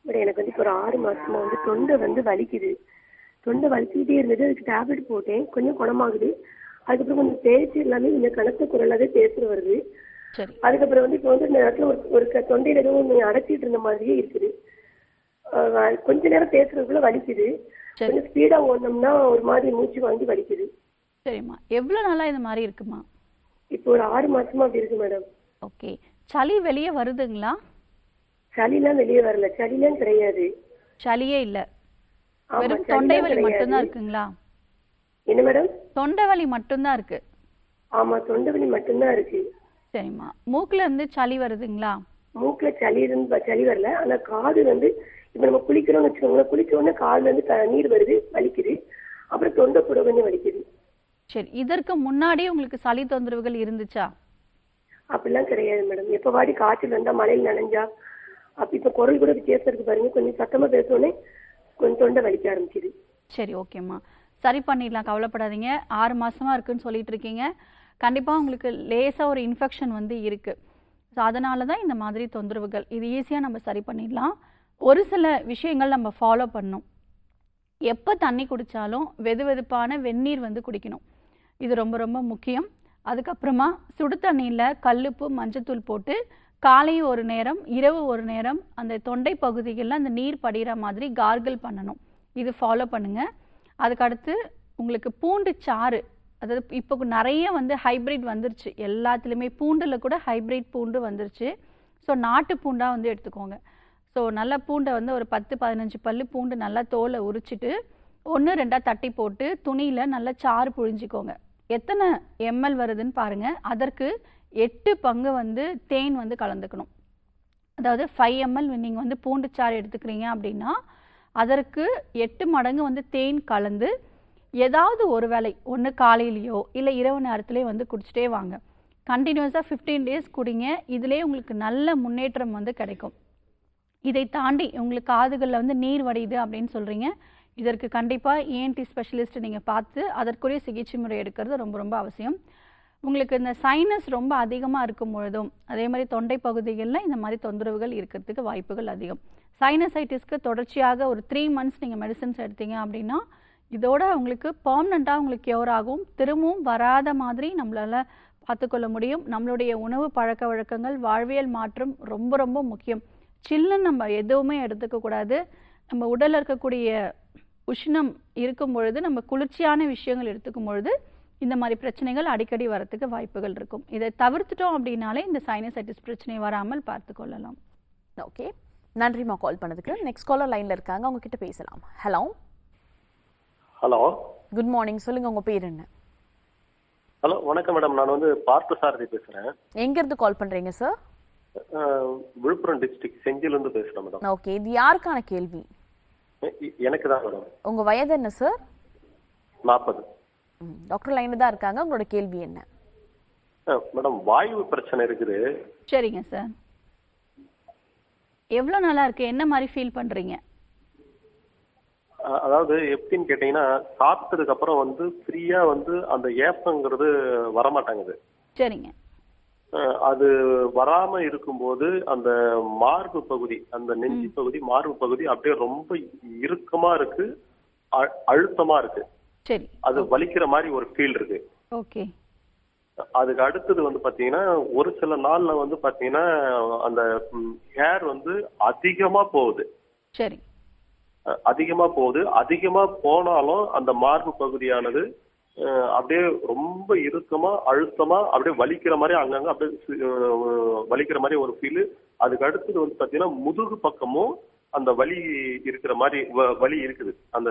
[SPEAKER 4] மேடம் எனக்கு வந்து இப்போ ஒரு 6 மாசமா வந்து தொண்டை வந்து வலிக்குது. தொண்டை வலிச்சுக்கிட்டே இருந்தது, அதுக்கு டேப்லெட் போட்டேன், கொஞ்சம் குணமாகுது. அதுக்கப்புறம் கொஞ்சம் பேச்சு எல்லாமே கொஞ்சம் கனத்த குரலாகவே பேசுற வருது. அதுக்கப்புறம் வந்து இப்போ வந்து இந்த இடத்துல ஒரு தொண்டையில ஏதோ ஒன்று அடைச்சிட்டு இருந்த மாதிரியே இருக்குது. கொஞ்ச நேரம் பேசுறதுக்குள்ள வலிக்குது, கொஞ்சம் ஸ்பீடா ஓடணும்னா ஒரு மாதிரி மூச்சு வாங்கி வலிக்குது.
[SPEAKER 2] சரிம்மா, எவ்வளோ நாளாக இந்த மாதிரி இருக்குமா?
[SPEAKER 4] இப்போ ஒரு 6 மாசமா அப்படி இருக்கு மேடம்.
[SPEAKER 2] ஓகே, சளி வெளியே வருதுங்களா?
[SPEAKER 4] சளிலாம் வெளியே வரல, சளிலாம் கிடையாது.
[SPEAKER 2] சளியே இல்லை, வெறும் தொண்டை வலி மட்டும்தான் இருக்குங்களா?
[SPEAKER 4] என்ன மேடம்?
[SPEAKER 2] தொண்டை வலி மட்டும்தான் இருக்கு?
[SPEAKER 4] ஆமா, தொண்டை வலி மட்டும்தான் இருக்கு.
[SPEAKER 2] சரிம்மா, மூக்குல இருந்து சளி வருதுங்களா?
[SPEAKER 4] மூக்குல சளி வரல, ஆனா காது வந்து இப்ப நம்ம குளிக்கிறோம்னு வச்சுக்கோங்களேன், குளிச்ச உடனே காதுல இருந்து நீர் வருது, வலிக்குது. அப்புறம் தொண்டை கூட கொஞ்சம் வலிக்குது.
[SPEAKER 2] சரி, இதற்கு முன்னாடி உங்களுக்கு சளி தொந்தரவுகள் இருந்துச்சா?
[SPEAKER 4] அப்படிலாம் கிடையாது மேடம். எப்ப வாடி காய்ச்சல் வந்தா, மழையில் நனைஞ்சா, அப்ப இப்ப குரல் கூட வித்தியாசம் இருக்கு பாருங்க, கொஞ்சம் சத்தமா பேசணுன்னே கொஞ்சம் தொண்டை வலிக்க ஆரம்பிக்குது.
[SPEAKER 2] சரி, ஓகேம்மா, சரி பண்ணிடலாம், கவலைப்படாதீங்க. 6 மாசமா இருக்குன்னு சொல்லிட்டு இருக்கீங்க, கண்டிப்பா உங்களுக்கு லேசா ஒரு இன்ஃபெக்ஷன் வந்து இருக்கு. ஸோ அதனால தான் இந்த மாதிரி தொந்தரவுகள். இது ஈஸியாக நம்ம சரி பண்ணிடலாம். ஒரு சில விஷயங்கள் நம்ம ஃபாலோ பண்ணணும். எப்போ தண்ணி குடித்தாலும் வெதுவெதுப்பான வெந்நீர் வந்து குடிக்கணும், இது ரொம்ப ரொம்ப முக்கியம். அதுக்கப்புறமா சுடு தண்ணியில் கல்லுப்பு மஞ்சத்தூள் போட்டு காலை ஒரு நேரம் இரவு ஒரு நேரம் அந்த தொண்டை பகுதிகளில் அந்த நீர் படிகிற மாதிரி கார்கிள் பண்ணணும், இது ஃபாலோ பண்ணுங்கள். அதுக்கடுத்து உங்களுக்கு பூண்டு சாறு, அதாவது இப்போ நிறைய வந்து ஹைப்ரிட் வந்துருச்சு, எல்லாத்துலேயுமே பூண்டில் கூட ஹைப்ரிட் பூண்டு வந்துருச்சு. ஸோ நாட்டு பூண்டாக வந்து எடுத்துக்கோங்க. ஸோ நல்ல பூண்டை வந்து ஒரு 10-15 பல்லு பூண்டு நல்லா தோலை உரிச்சிட்டு 1-2 தட்டி போட்டு துணியில் நல்லா சாறு புழிஞ்சிக்கோங்க. எத்தனை ml வருதுன்னு பாருங்கள். அதற்கு 8 பங்கு வந்து தேன் வந்து கலந்துக்கணும். அதாவது 5 ml நீங்கள் வந்து பூண்டு சாறு எடுத்துக்கிறீங்க அப்படின்னா அதற்கு 8 மடங்கு வந்து தேன் கலந்து ஏதாவது ஒரு வேளை, ஒன்று காலையிலையோ இல்லை இரவு நேரத்துலேயோ வந்து குடிச்சிட்டே வாங்க. கண்டினியூஸாக 15 டேஸ் குடிங்க, இதிலே உங்களுக்கு நல்ல முன்னேற்றம் வந்து கிடைக்கும். இதை தாண்டி உங்களுக்கு காதுகளில் வந்து நீர் வடியுது அப்படின்னு சொல்கிறீங்க, இதற்கு கண்டிப்பாக ENT ஸ்பெஷலிஸ்ட் நீங்கள் பார்த்து அதற்குரிய சிகிச்சை முறை எடுக்கிறது ரொம்ப ரொம்ப அவசியம். உங்களுக்கு இந்த சைனஸ் ரொம்ப அதிகமாக இருக்கும் பொழுதும் அதே மாதிரி தொண்டை பகுதிகளில் இந்த மாதிரி தொந்தரவுகள் இருக்கிறதுக்கு வாய்ப்புகள் அதிகம். சைனசைட்டிஸ்க்கு தொடர்ச்சியாக ஒரு 3 மந்த்ஸ் நீங்கள் மெடிசன்ஸ் எடுத்தீங்க அப்படின்னா இதோட உங்களுக்கு பர்மனெண்ட்டாக உங்களுக்கு கியூர் ஆகும், திரும்பவும் வராத மாதிரி நம்மளால் பார்த்துக்கொள்ள முடியும். நம்மளுடைய உணவு பழக்க வழக்கங்கள், வாழ்வியல் மாற்றம் ரொம்ப ரொம்ப முக்கியம். சில்லுன்னு நம்ம எதுவுமே எடுத்துக்கக்கூடாது. நம்ம உடலில் இருக்கக்கூடிய உஷ்ணம் இருக்கும் பொழுது நம்ம குளிர்ச்சியான விஷயங்கள் எடுத்துக்கும் பொழுது இந்த மாதிரி பிரச்சனைகள் அடிக்கடி வரத்துக்கு வாய்ப்புகள் இருக்கும். இதை தவிர்த்துட்டோம் அப்படின்னாலே இந்த சைனசைட்டிஸ் பிரச்சனை வராமல் பார்த்து கொள்ளலாம்.
[SPEAKER 1] ஓகே, நன்றிம்மா கால் பண்ணதுக்கு. நெக்ஸ்ட் காலர் லைனில் இருக்காங்க, அவங்க கிட்ட பேசலாம். Hello
[SPEAKER 5] hello
[SPEAKER 1] good morning. சொல்லுங்க, உங்க பேர் என்ன?
[SPEAKER 5] ஹலோ, வணக்கம் மேடம். நான் வந்து பார்த்தசாரதி பேசுறேன்.
[SPEAKER 1] எங்க இருந்து கால் பண்றீங்க சார்?
[SPEAKER 5] விழுப்புரம் டிஸ்ட்ரிக்ட் செஞ்சிலிருந்து பேசுறேன் மேடம்.
[SPEAKER 1] ஓகே, இது யாருக்கான கேள்வி?
[SPEAKER 5] எனக்கு தான் மேடம்.
[SPEAKER 1] உங்க வயது என்ன சார்?
[SPEAKER 5] 40.
[SPEAKER 1] டாக்டர் லைன்ல தான் இருக்காங்க. உங்களோட கேள்வி என்ன?
[SPEAKER 5] மேடம், வாயு பிரச்சனை இருக்குது.
[SPEAKER 2] சரிங்க சார். எவ்வளோ நாளா இருக்கு? என்ன மாதிரி ஃபீல் பண்றீங்க?
[SPEAKER 5] அதாவது எப்படின்னு கேட்டீங்கன்னா, சாப்பிட்டதுக்கு அப்புறம் வந்து ஃப்ரீயா வந்து அந்த ஏப்பங்கிறது வரமாட்டாங்குது.
[SPEAKER 2] சரிங்க.
[SPEAKER 5] அது வராம இருக்கும்போது அந்த மார்பு பகுதி, அந்த நெஞ்சு பகுதி, மார்பு பகுதி அப்படியே ரொம்ப இறுக்கமா இருக்கு, அழுத்தமா இருக்கு.
[SPEAKER 2] சரி.
[SPEAKER 5] அது வலிக்கிற மாதிரி ஒரு ஃபீல் இருக்கு.
[SPEAKER 2] ஓகே.
[SPEAKER 5] அதுக்கு அடுத்தது வந்து பாத்தீங்கன்னா, ஒரு சில நாள்ல வந்து பாத்தீங்கன்னா அந்த ஹேர் வந்து அதிகமா போகுது.
[SPEAKER 2] சரி.
[SPEAKER 5] அதிகமா போனாலும் அந்த மார்பு பகுதியானது அப்படியே ரொம்ப இறுக்கமா, அழுத்தமா, அப்படியே வலிக்கிற மாதிரி அங்கங்க அப்படியே வலிக்கிற மாதிரி ஒரு ஃபீல். அதுக்கு அடுத்தது வந்து பாத்தீங்கன்னா முதுகு பக்கமும் அந்த வலி இருக்கிற மாதிரி வலி இருக்குது. அந்த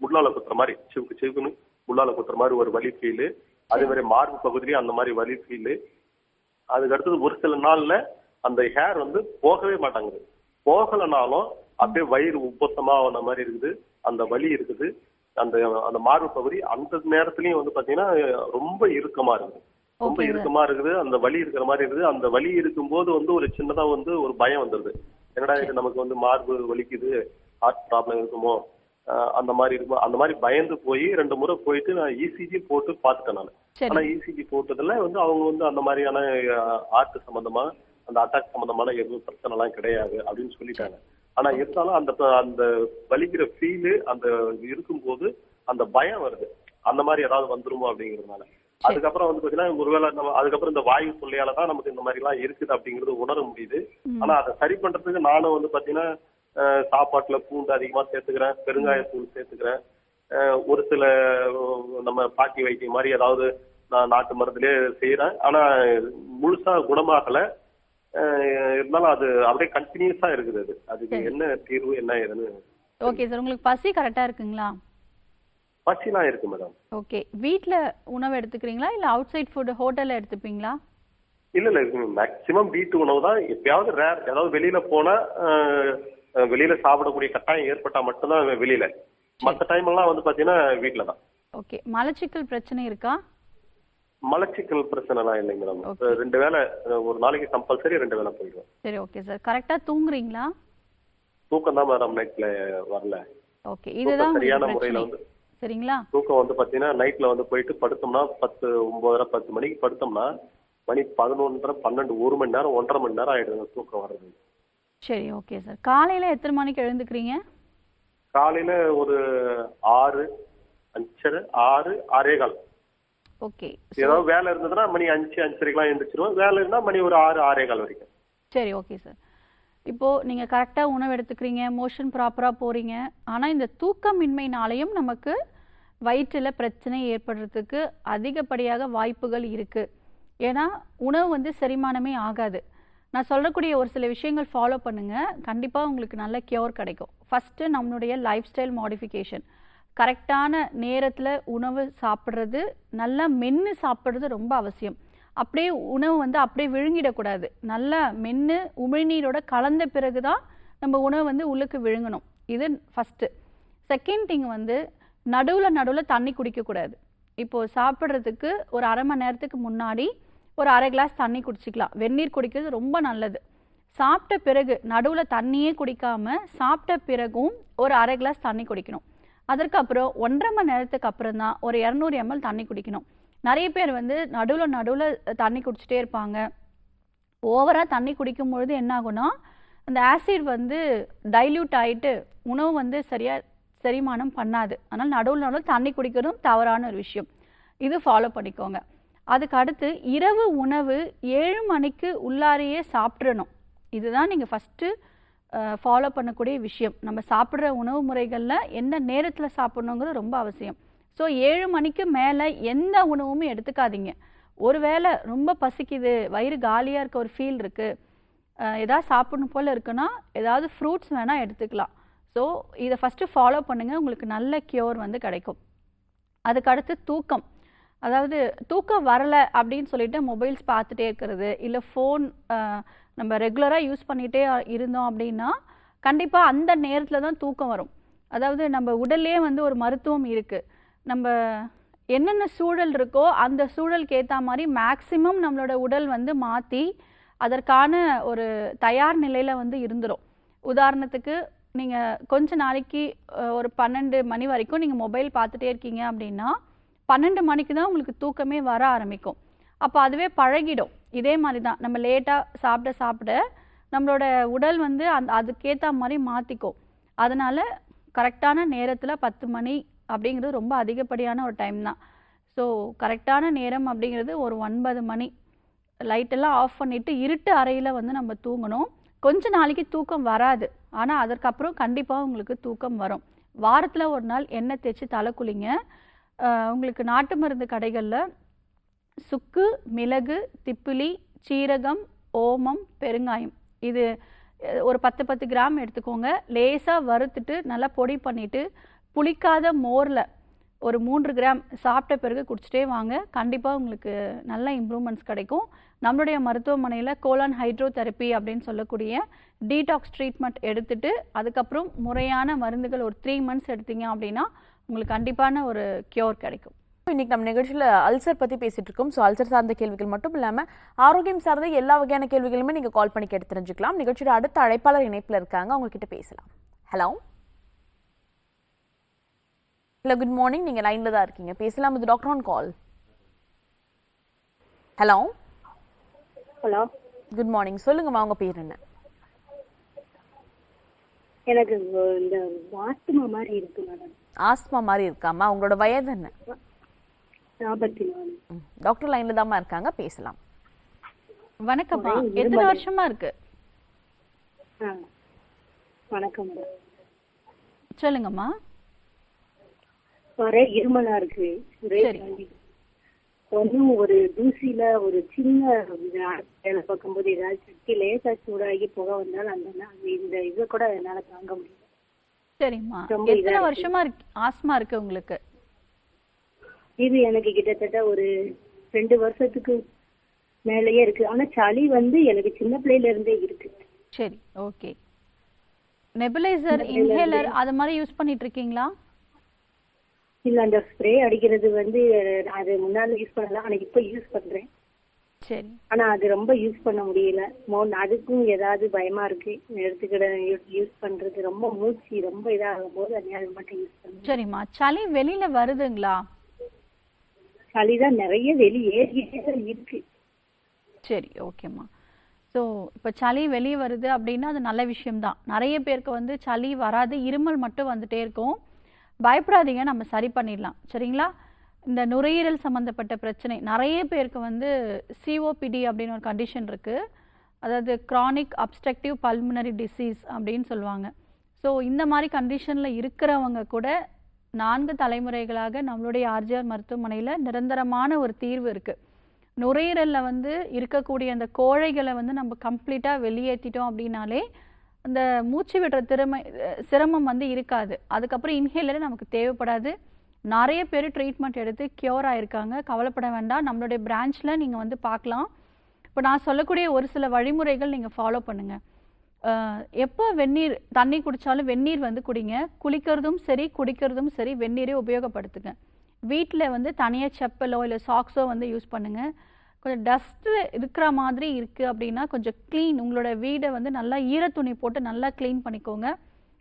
[SPEAKER 5] முள்ளால குத்துற மாதிரி, சிவுக்கு சிவுக்குன்னு முள்ளால குத்துற மாதிரி ஒரு வலி ஃபீல். அதே மாதிரி மார்பு பகுதியிலேயே அந்த மாதிரி வலி ஃபீல். அதுக்கு அடுத்தது ஒரு சில நாள்ல அந்த ஹேர் வந்து போகவே மாட்டாங்குது. போகலனாலும் அப்படியே வயிறு உப்பசமா ஆன மாதிரி இருக்குது, அந்த வலி இருக்குது. அந்த அந்த மார்பு பகுதி அந்த நேரத்துலயும் வந்து பாத்தீங்கன்னா ரொம்ப இறுக்கமா இருக்குது. ரொம்ப இறுக்கமா இருக்குது, அந்த வலி இருக்கிற மாதிரி இருக்குது. அந்த வலி இருக்கும்போது வந்து ஒரு சின்னதா வந்து ஒரு பயம் வந்துருது. என்னடா இது, நமக்கு வந்து மார்பு வலிக்குது, ஹார்ட் ப்ராப்ளம் இருக்குமோ, அந்த மாதிரி இருக்கும். அந்த மாதிரி பயந்து போய் 2 முறை போயிட்டு நான் இசிஜி போட்டு பார்த்துட்டேன் நான். ஆனா இசிஜி போட்டதுல வந்து அவங்க வந்து அந்த மாதிரியான ஹார்ட் சம்பந்தமா, அந்த அட்டாக் சம்பந்தமான எதுவும் பிரச்சனை எல்லாம் கிடையாது அப்படின்னு சொல்லிட்டாங்க. ஆனா இருந்தாலும் அந்த அந்த வலிக்கிற ஃபீலு அந்த இருக்கும்போது அந்த பயம் வருது, அந்த மாதிரி ஏதாவது வந்துருமோ அப்படிங்கிறதுனால. அதுக்கப்புறம் வந்து பாத்தீங்கன்னா ஒருவேளை நம்ம அதுக்கப்புறம் இந்த வாயு தொல்லையாலதான் நமக்கு இந்த மாதிரி எல்லாம் இருக்குது அப்படிங்கிறது உணர முடியுது. ஆனா அதை சரி பண்றதுக்கு நானும் வந்து பாத்தீங்கன்னா சாப்பாட்டுல பூண்டு அதிகமா சேர்த்துக்கிறேன், பெருங்காயத்தூள் சேர்த்துக்கிறேன். ஒரு சில நம்ம பாட்டி வைத்தியம் மாதிரி ஏதாவது நான் நாட்டு மருந்துலேயே செய்யறேன். ஆனா முழுசா குணமாகல. இருந்தாலும் அது அப்படியே கண்டினியூஸா இருக்குது. அதுக்கு என்ன தீர்வு, என்ன ஏதுன்னு.
[SPEAKER 2] Okay sir. உங்களுக்கு பசி கரெக்டா இருக்குங்களா?
[SPEAKER 5] பசிலாம் இருக்கு மேடம்.
[SPEAKER 2] ஓகே. வீட்ல உணவு எடுத்துக்கிறீங்களா இல்ல அவுட் சைட் ஃபுட் ஹோட்டல்ல எடுத்துப்பீங்களா?
[SPEAKER 5] இல்ல மேக்சிமம் வீட்டு உணவு தான். எப்பயாவது ரேர், ஏதாவது வெளியில போனா வெளியில சாப்பிடக்கூடிய கட்டாயம் ஏற்பட்டா மட்டும்தான் வெளியில. மற்ற டைம் எல்லாம் வந்து பாத்தீங்கன்னா வீட்டுல தான்.
[SPEAKER 2] ஓகே. மலச்சிக்கல் பிரச்சனை இருக்கா?
[SPEAKER 5] மலச்சிக்கல் பிரச்சனை எல்லாம் இல்லைங்க மேடம். 2 வேளை ஒரு நாளைக்கு கம்பல்சரி 2 வேளை போயிடுவோம்.
[SPEAKER 2] சரி. Okay sir. கரெக்டா தூங்குறீங்களா?
[SPEAKER 5] தூக்கம் தான் மேடம் நைட்ல வரல.
[SPEAKER 2] ஓகே. இதுதான்
[SPEAKER 5] சரியான முறையில வந்து
[SPEAKER 2] சரிங்களா?
[SPEAKER 5] தூக்கம் வந்து பாத்தீங்கன்னா நைட்ல வந்து போயிட்டு படுத்தோம்னா 10, 9:30, 10 மணிக்கு படுத்தோம்னா மணி 11:30, 12, 1 மணி நேரம், 1.5 மணி நேரம் ஆயிடுது தூக்கம் வர்றது.
[SPEAKER 2] சரி. Okay sir. காலையில எத்தனை மணிக்கு எழுந்துக்கிறீங்க?
[SPEAKER 5] காலையில ஒரு 6, 5:30, 6, 6:15.
[SPEAKER 2] ஓகே.
[SPEAKER 5] ஏதாவது வேலை இருந்ததுன்னா மணி 5, 5:30 எழுந்திரிச்சிருவோம். வேலை இருந்தா மணி ஒரு 6, 6:15 வரைக்கும்.
[SPEAKER 2] சரி. Okay sir. இப்போ நீங்க கரெக்டா உணவு எடுத்துக்கிறீங்க, மோஷன் ப்ராப்பரா போறீங்க. ஆனா இந்த தூக்கமின்மைனாலையும் நமக்கு வயிற்றுல பிரச்சனை ஏற்படுறதுக்கு அதிகப்படியாக வாய்ப்புகள் இருக்கு. ஏன்னா உணவு வந்து செரிமானமே ஆகாது. நான் சொல்லக்கூடிய ஒரு சில விஷயங்கள் ஃபாலோ பண்ணுங்க, கண்டிப்பா உங்களுக்கு நல்ல கியூர் கிடைக்கும். ஃபர்ஸ்ட் நம்மளுடைய லைஃப் ஸ்டைல் மாடிஃபிகேஷன். கரெக்டான நேரத்துல உணவு சாப்பிட்றது, நல்லா மென்று சாப்பிட்றது ரொம்ப அவசியம். அப்படியே உணவு வந்து அப்படியே விழுங்கிடக்கூடாது. நல்லா மென்று உமிழ்நீரோட கலந்த பிறகு தான் நம்ம உணவு வந்து உள்ளுக்கு விழுங்கணும். இது ஃபஸ்ட்டு. செகண்ட் திங் வந்து நடுவில் தண்ணி குடிக்கக்கூடாது. இப்போது சாப்பிட்றதுக்கு ஒரு 1/2 மணி நேரத்துக்கு முன்னாடி ஒரு 1/2 கிளாஸ் தண்ணி குடிச்சிக்கலாம். வெந்நீர் குடிக்கிறது ரொம்ப நல்லது. சாப்பிட்ட பிறகு நடுவில் தண்ணியே குடிக்காமல் சாப்பிட்ட பிறகும் ஒரு 1/2 கிளாஸ் தண்ணி குடிக்கணும். அதற்கப்புறம் 1.5 மணி நேரத்துக்கு அப்புறம் தான் ஒரு 200 ml தண்ணி குடிக்கணும். நிறைய பேர் வந்து நடுவில் தண்ணி குடிச்சிட்டே இருப்பாங்க. ஓவராக தண்ணி குடிக்கும் பொழுது என்ன ஆகும்னா அந்த ஆசிட் வந்து டைல்யூட் ஆகிட்டு உணவு வந்து சரியாக செரிமானம் பண்ணாது. அதனால் நடுவில் தண்ணி குடிக்கிறதும் தவறான ஒரு விஷயம். இது ஃபாலோ பண்ணிக்கோங்க. அதுக்கு அடுத்து இரவு உணவு 7 மணிக்கு உள்ளாரையே சாப்பிட்றணும். இதுதான் நீங்கள் ஃபஸ்ட்டு ஃபாலோ பண்ணக்கூடிய விஷயம். நம்ம சாப்பிட்ற உணவு முறைகளில் எந்த நேரத்தில் சாப்பிட்ணுங்கிறது ரொம்ப அவசியம். ஸோ 7 மணிக்கு மேலே எந்த உணவுமே எடுத்துக்காதீங்க. ஒருவேளை ரொம்ப பசிக்குது, வயிறு காலியாக இருக்க ஒரு ஃபீல் இருக்குது, ஏதாவது சாப்பிடணும் போல் இருக்குன்னா ஏதாவது ஃப்ரூட்ஸ் வேணால் எடுத்துக்கலாம். ஸோ இதை ஃபஸ்ட்டு ஃபாலோ பண்ணுங்கள், உங்களுக்கு நல்ல கியூர் வந்து கிடைக்கும். அதுக்கு அடுத்து தூக்கம். அதாவது தூக்கம் வரல அப்படின்னு சொல்லிட்டு மொபைல்ஸ் பார்த்துட்டே இருக்கிறது, இல்லை ஃபோன் நம்ம ரெகுலராக யூஸ் பண்ணிகிட்டே இருந்தோம் அப்படின்னா கண்டிப்பாக அந்த நேரத்தில் தான் தூக்கம் வரும். அதாவது நம்ம உடல்லே வந்து ஒரு மருத்துவம் இருக்குது. நம்ம என்னென்ன சூழல் இருக்கோ அந்த சூழலுக்கு ஏற்ற மாதிரி மேக்சிமம் நம்மளோட உடல் வந்து மாற்றி அதற்கான ஒரு தயார் நிலையில் வந்து இருந்துடும். உதாரணத்துக்கு நீங்கள் கொஞ்ச நாளைக்கு ஒரு 12 மணி வரைக்கும் நீங்கள் மொபைல் பார்த்துட்டே இருக்கீங்க அப்படின்னா 12 மணிக்கு தான் உங்களுக்கு தூக்கமே வர ஆரம்பிக்கும். அப்போ அதுவே பழகிடும். இதே மாதிரி தான் நம்ம லேட்டாக சாப்பிட நம்மளோட உடல் வந்து அதுக்கேற்ற மாதிரி மாற்றிக்கும். அதனால் கரெக்டான நேரத்தில் 10 மணி அப்படிங்கிறது ரொம்ப அதிகப்படியான ஒரு டைம் தான். ஸோ கரெக்டான நேரம் அப்படிங்கிறது ஒரு 9 மணி. லைட்டெல்லாம் ஆஃப் பண்ணிவிட்டு இருட்டு அறையில் வந்து நம்ம தூங்கணும். கொஞ்ச நாளைக்கு தூக்கம் வராது, ஆனால் அதற்கப்புறம் கண்டிப்பாக உங்களுக்கு தூக்கம் வரும். வாரத்தில் ஒரு நாள் எண்ணெய் தேய்ச்சி தலை குளிங்க. உங்களுக்கு நாட்டு மருந்து கடைகளில் சுக்கு, மிளகு, திப்பிலி, சீரகம், ஓமம், பெருங்காயம் இது ஒரு 10 கிராம் எடுத்துக்கோங்க. லேசாக வறுத்துட்டு நல்லா பொடி பண்ணிவிட்டு புளிக்காத மோரில் ஒரு 3 கிராம் சாப்பிட்ட பிறகு குடிச்சிட்டே வாங்க. கண்டிப்பாக உங்களுக்கு நல்ல இம்ப்ரூவ்மெண்ட்ஸ் கிடைக்கும். நம்மளுடைய மருத்துவமனையில் கோலான் ஹைட்ரோதெரப்பி அப்படின்னு சொல்லக்கூடிய டீடாக்ஸ் ட்ரீட்மெண்ட் எடுத்துட்டு அதுக்கப்புறம் முறையான மருந்துகள் ஒரு 3 மந்த்ஸ் எடுத்தீங்க அப்படின்னா உங்களுக்கு கண்டிப்பான ஒரு கியூர் கிடைக்கும்.
[SPEAKER 1] இன்னைக்கு நம்ம நிகழ்ச்சியில் அல்சர் பற்றி பேசிட்டு இருக்கோம். ஸோ அல்சர் சார்ந்த கேள்விகள் மட்டும் இல்லாமல் ஆரோக்கியம் சார்ந்த எல்லா வகையான கேள்விகளுமே நீங்கள் கால் பண்ணி கேட்டு தெரிஞ்சுக்கலாம். நிகழ்ச்சியோட அடுத்த அழைப்பாளர் இணைப்பில் இருக்காங்க, அவங்க கிட்ட பேசலாம். Hello hello, good morning. நீங்கள் லைனில் தான் இருக்கீங்க, பேசலாம். இது doctor on call. Hello
[SPEAKER 6] hello,
[SPEAKER 1] good morning. சொல்லுங்கம்மா, உங்கள் பேர் என்ன?
[SPEAKER 6] எனக்கு இந்த ஆஸ்துமா மாதிரி இருக்கு மேடம்.
[SPEAKER 1] ஆஸ்மா மாதிரி இருக்காமா? உங்களோட வயது என்ன?
[SPEAKER 6] 44.
[SPEAKER 1] டாக்டர் லைன்ல தாம்மா இருக்காங்க, பேசலாம்.
[SPEAKER 2] வணக்கம்மா, எத்தனை வருஷமா இருக்கு?
[SPEAKER 6] வணக்கம் மேடம்.
[SPEAKER 2] சொல்லுங்கம்மா.
[SPEAKER 6] ஒரே இருமலா இருக்கு. ஒன்னும் ஒரு தூசியில ஒரு சின்ன வேலை பார்க்கும்போது ஏதாவது சட்டி லேசா சூடாகி புகை வந்தாலும் இந்த இதை கூட என்னால தாங்க முடியல.
[SPEAKER 2] சரிம்மா, எத்தனை வருஷமா ஆஸ்மா இருக்கு உங்களுக்கு?
[SPEAKER 6] இது எனக்கு கிட்டத்தட்ட ஒரு 2 வருஷத்துக்கு மேலேயே இருக்கு. ஆனா சளி வந்து எனக்கு சின்ன பிள்ளையில இருந்தே இருக்கு.
[SPEAKER 2] சரி, ஓகே. நெபுலைசர், இன்ஹேலர் அது மாதிரி யூஸ் பண்ணிட்டு இருக்கீங்களா?
[SPEAKER 6] இல்ல, அந்த ஸ்ப்ரே அடிக்கிறது வந்து அது முன்னால யூஸ் பண்ணலாம், ஆனா இப்ப யூஸ் பண்றேன்.
[SPEAKER 2] சரி.
[SPEAKER 6] ஆனா அது ரொம்ப யூஸ் பண்ண முடியல. அதுக்கும் ஏதாவது பயமா இருக்கு. எடுத்துக்கிட யூஸ் பண்றது ரொம்ப மூச்சு ரொம்ப இதாகும் போது அது மட்டும் யூஸ் பண்ணுங்க.
[SPEAKER 2] சரிம்மா, சளி வெளியில வருதுங்களா?
[SPEAKER 6] சளிதான் நிறைய வெளியே இருக்கு.
[SPEAKER 2] சரி, ஓகேம்மா. ஸோ இப்போ சளி வெளியே வருது அப்படின்னா அது நல்ல விஷயம்தான். நிறைய பேருக்கு வந்து சளி வராது, இருமல் மட்டும் வந்துட்டே இருக்கும். பயப்படாதீங்க, நம்ம சரி பண்ணிடலாம். சரிங்களா? இந்த நுரையீரல் சம்மந்தப்பட்ட பிரச்சனை நிறைய பேருக்கு வந்து சிஓபிடி அப்படின்னு ஒரு கண்டிஷன் இருக்குது. அதாவது க்ரானிக் அப்ஸ்ட்ரக்டிவ் பல்மனரி டிசீஸ் அப்படின்னு சொல்லுவாங்க. ஸோ இந்த மாதிரி கண்டிஷனில் இருக்கிறவங்க கூட 4 தலைமுறைகளாக நம்மளுடைய ஆர்ஜிஆர் மருத்துவமனையில் நிரந்தரமான ஒரு தீர்வு இருக்குது. நுரையீரலில் வந்து இருக்கக்கூடிய அந்த கோழைகளை வந்து நம்ம கம்ப்ளீட்டாக வெளியேற்றிட்டோம் அப்படின்னாலே அந்த மூச்சு விடுற சிரமம் வந்து இருக்காது. அதுக்கப்புறம் இன்ஹேலர் நமக்கு தேவைப்படாது. நிறைய பேர் ட்ரீட்மெண்ட் எடுத்து க்யூர் ஆகிருக்காங்க. கவலைப்பட வேண்டாம். நம்மளுடைய பிரான்ச்சில் நீங்கள் வந்து பார்க்கலாம். இப்போ நான் சொல்லக்கூடிய ஒரு சில வழிமுறைகள் நீங்கள் ஃபாலோ பண்ணுங்கள். எப்போ தண்ணி குடித்தாலும் வெந்நீர் வந்து குடிங்க. குளிக்கிறதும் சரி குடிக்கிறதும் சரி வெந்நீரே உபயோகப்படுத்துங்க. வீட்டில் வந்து தனியாக செப்பலோ இல்லை சாக்ஸோ வந்து யூஸ் பண்ணுங்கள். கொஞ்சம் டஸ்ட்டு இருக்கிற மாதிரி இருக்குது அப்படின்னா கொஞ்சம் க்ளீன், உங்களோட வீடை வந்து நல்லா ஈரத்துணி போட்டு நல்லா க்ளீன் பண்ணிக்கோங்க.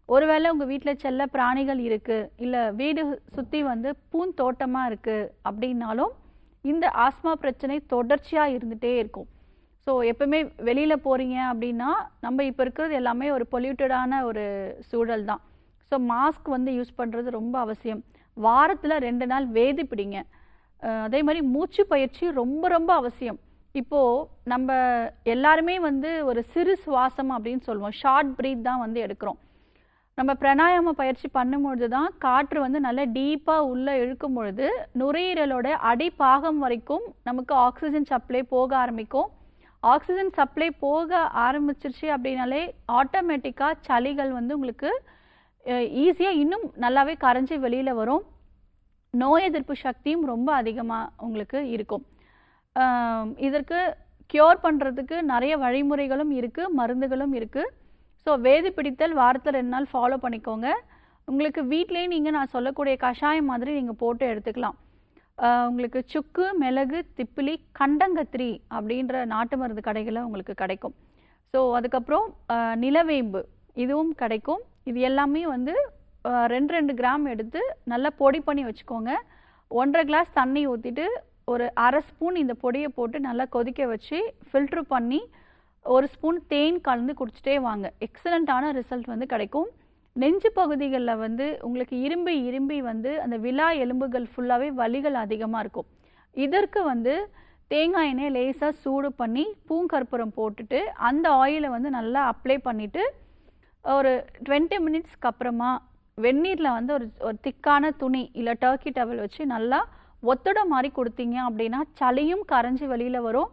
[SPEAKER 2] ஒருவேளை உங்கள் வீட்டில் செல்ல பிராணிகள் இருக்குது, இல்லை வீடு சுற்றி வந்து பூந்தோட்டமாக இருக்குது அப்படின்னாலும் இந்த ஆஸ்மா பிரச்சனை தொடர்ச்சியாக இருந்துகிட்டே இருக்கும். ஸோ எப்பவுமே வெளியில் போகிறீங்க அப்படின்னா நம்ம இப்போ இருக்கிறது எல்லாமே ஒரு பொல்யூட்டடான ஒரு சூழல் தான். ஸோ மாஸ்க் வந்து யூஸ் பண்ணுறது ரொம்ப அவசியம். வாரத்தில் 2 நாள் வேதி பிடிங்க. அதே மாதிரி மூச்சு பயிற்சி ரொம்ப ரொம்ப அவசியம். இப்போது நம்ம எல்லாருமே வந்து ஒரு சிறு சுவாசம் அப்படின்னு சொல்லுவோம், ஷார்ட் ப்ரீத் தான் வந்து எடுக்கிறோம். நம்ம பிராணாயாம பயிற்சி பண்ணும்பொழுது தான் காற்று வந்து நல்லா டீப்பாக உள்ளே இழுக்கும் பொழுது நுரையீரலோட அடிப்பாகம் வரைக்கும் நமக்கு ஆக்சிஜன் சப்ளை போக ஆரம்பிக்கும். ஆக்சிஜன் சப்ளை போக ஆரம்பிச்சிருச்சு அப்படின்னாலே ஆட்டோமேட்டிக்காக சளிகள் வந்து உங்களுக்கு ஈஸியாக இன்னும் நல்லாவே கரைஞ்சி வெளியில் வரும். நோய் எதிர்ப்பு சக்தியும் ரொம்ப அதிகமாக உங்களுக்கு இருக்கும். இதற்கு க்யூர் பண்ணுறதுக்கு நிறைய வழிமுறைகளும் இருக்குது, மருந்துகளும் இருக்குது. ஸோ வேதி பிடித்தல் வாரத்தில் 2 நாள் ஃபாலோ பண்ணிக்கோங்க. உங்களுக்கு வீட்டிலேயே நீங்கள் நான் சொல்லக்கூடிய கஷாயம் மாதிரி நீங்கள் போட்டு எடுத்துக்கலாம். உங்களுக்கு சுக்கு, மிளகு, திப்பிலி, கண்டங்கத்திரி அப்படின்ற நாட்டு மருந்து கடைகளில் உங்களுக்கு கிடைக்கும். ஸோ அதுக்கப்புறம் நிலவேம்பு இதுவும் கிடைக்கும். இது எல்லாமே வந்து 2 கிராம் எடுத்து நல்லா பொடி பண்ணி வச்சுக்கோங்க. 1.5 கிளாஸ் தண்ணி ஊற்றிட்டு ஒரு 1/2 ஸ்பூன் இந்த பொடியை போட்டு நல்லா கொதிக்க வச்சு ஃபில்ட்ரு பண்ணி 1 ஸ்பூன் தேன் கலந்து குடிச்சிட்டே வாங்க. எக்ஸலண்ட்டான ரிசல்ட் வந்து கிடைக்கும். நெஞ்சு பகுதிகளில் வந்து உங்களுக்கு இரும்பி வந்து அந்த விலா எலும்புகள் ஃபுல்லாகவே வலிகள் அதிகமாக இருக்கும். இதற்கு வந்து தேங்காய் எண்ணெய் லேசாக சூடு பண்ணி பூங்கற்பூரம் போட்டுட்டு அந்த ஆயிலை வந்து நல்லா அப்ளை பண்ணிவிட்டு ஒரு 20 மினிட்ஸ்க்கு அப்புறமா வெந்நீரில் வந்து ஒரு திக்கான துணி இல்லை டர்க்கி டவல் வச்சு நல்லா ஒத்தட மாதிரி கொடுத்தீங்க அப்படின்னா சளியும் கரைஞ்சி வெளியில் வரும்.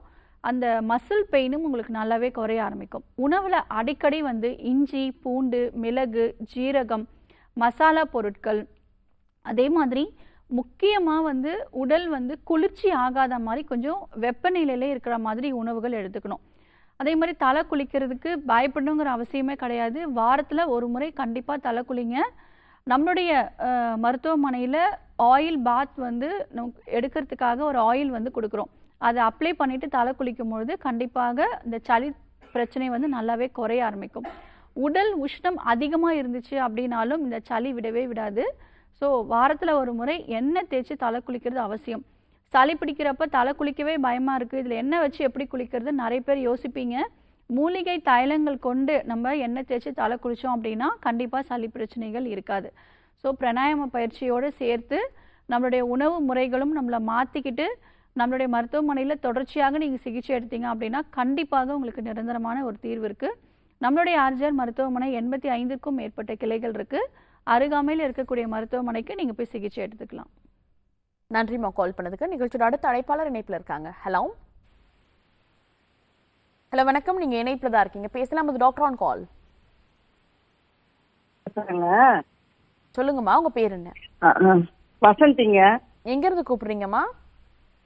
[SPEAKER 2] அந்த மசில் பெயினும் உங்களுக்கு நல்லாவே குறைய ஆரம்பிக்கும். உணவில் அடிக்கடி வந்து இஞ்சி, பூண்டு, மிளகு, ஜீரகம், மசாலா பொருட்கள், அதே மாதிரி முக்கியமாக வந்து உடல் வந்து குளிர்ச்சி ஆகாத மாதிரி கொஞ்சம் வெப்பநிலையிலே இருக்கிற மாதிரி உணவுகள் எடுத்துக்கணும். அதே மாதிரி தலை குளிக்கிறதுக்கு பயப்படணுங்கிற அவசியமே கிடையாது. வாரத்தில் 1 முறை கண்டிப்பாக தலை குளிங்க. நம்மளுடைய மருத்துவமனையில் ஆயில் பாத் வந்து எடுக்கிறதுக்காக ஒரு ஆயில் வந்து கொடுக்குறோம். அதை அப்ளை பண்ணிவிட்டு தலை குளிக்கும் பொழுது கண்டிப்பாக இந்த சளி பிரச்சனை வந்து நல்லாவே குறைய ஆரம்பிக்கும். உடல் உஷ்ணம் அதிகமாக இருந்துச்சு அப்படின்னாலும் இந்த சளி விடவே விடாது. ஸோ வாரத்தில் 1 முறை எண்ணெய் தேய்ச்சி தலை குளிக்கிறது அவசியம். சளி பிடிக்கிறப்ப தலை குளிக்கவே பயமாக இருக்குது, இதில் எண்ணெய் வச்சு எப்படி குளிக்கிறது நிறைய பேர் யோசிப்பீங்க. மூலிகை தைலங்கள் கொண்டு நம்ம எண்ணெய் தேய்ச்சி தலை குளித்தோம் அப்படின்னா கண்டிப்பாக சளி பிரச்சனைகள் இருக்காது. ஸோ பிராணாயாம பயிற்சியோடு சேர்த்து நம்மளுடைய உணவு முறைகளும் நம்மளை மாற்றிக்கிட்டு நம்மளுடைய மருத்துவமனையில் தொடர்ச்சியாக நீங்கள் சிகிச்சை எடுத்தீங்க அப்படின்னா கண்டிப்பாக உங்களுக்கு நிரந்தரமான ஒரு தீர்வு இருக்குது. நம்மளுடைய ஆர்ஜிஆர் மருத்துவமனை 85க்கும் மேற்பட்ட கிளைகள் இருக்குது. அருகாமையில் இருக்கக்கூடிய மருத்துவமனைக்கு நீங்கள் போய் சிகிச்சை எடுத்துக்கலாம்.
[SPEAKER 1] நன்றிம்மா கால் பண்ணதுக்கு. நிகழ்ச்சியோட அடுத்த அழைப்பாளர் இணைப்பில் இருக்காங்க. ஹலோ ஹலோ வணக்கம். நீங்கள் இணைப்பில் தான் இருக்கீங்க, பேசலாம். அது டாக்டர் ஆன் கால். சொல்லுங்கம்மா, உங்கள் பேர் என்ன?
[SPEAKER 7] வசந்திங்க.
[SPEAKER 1] எங்கேருந்து கூப்பிடுறீங்கம்மா?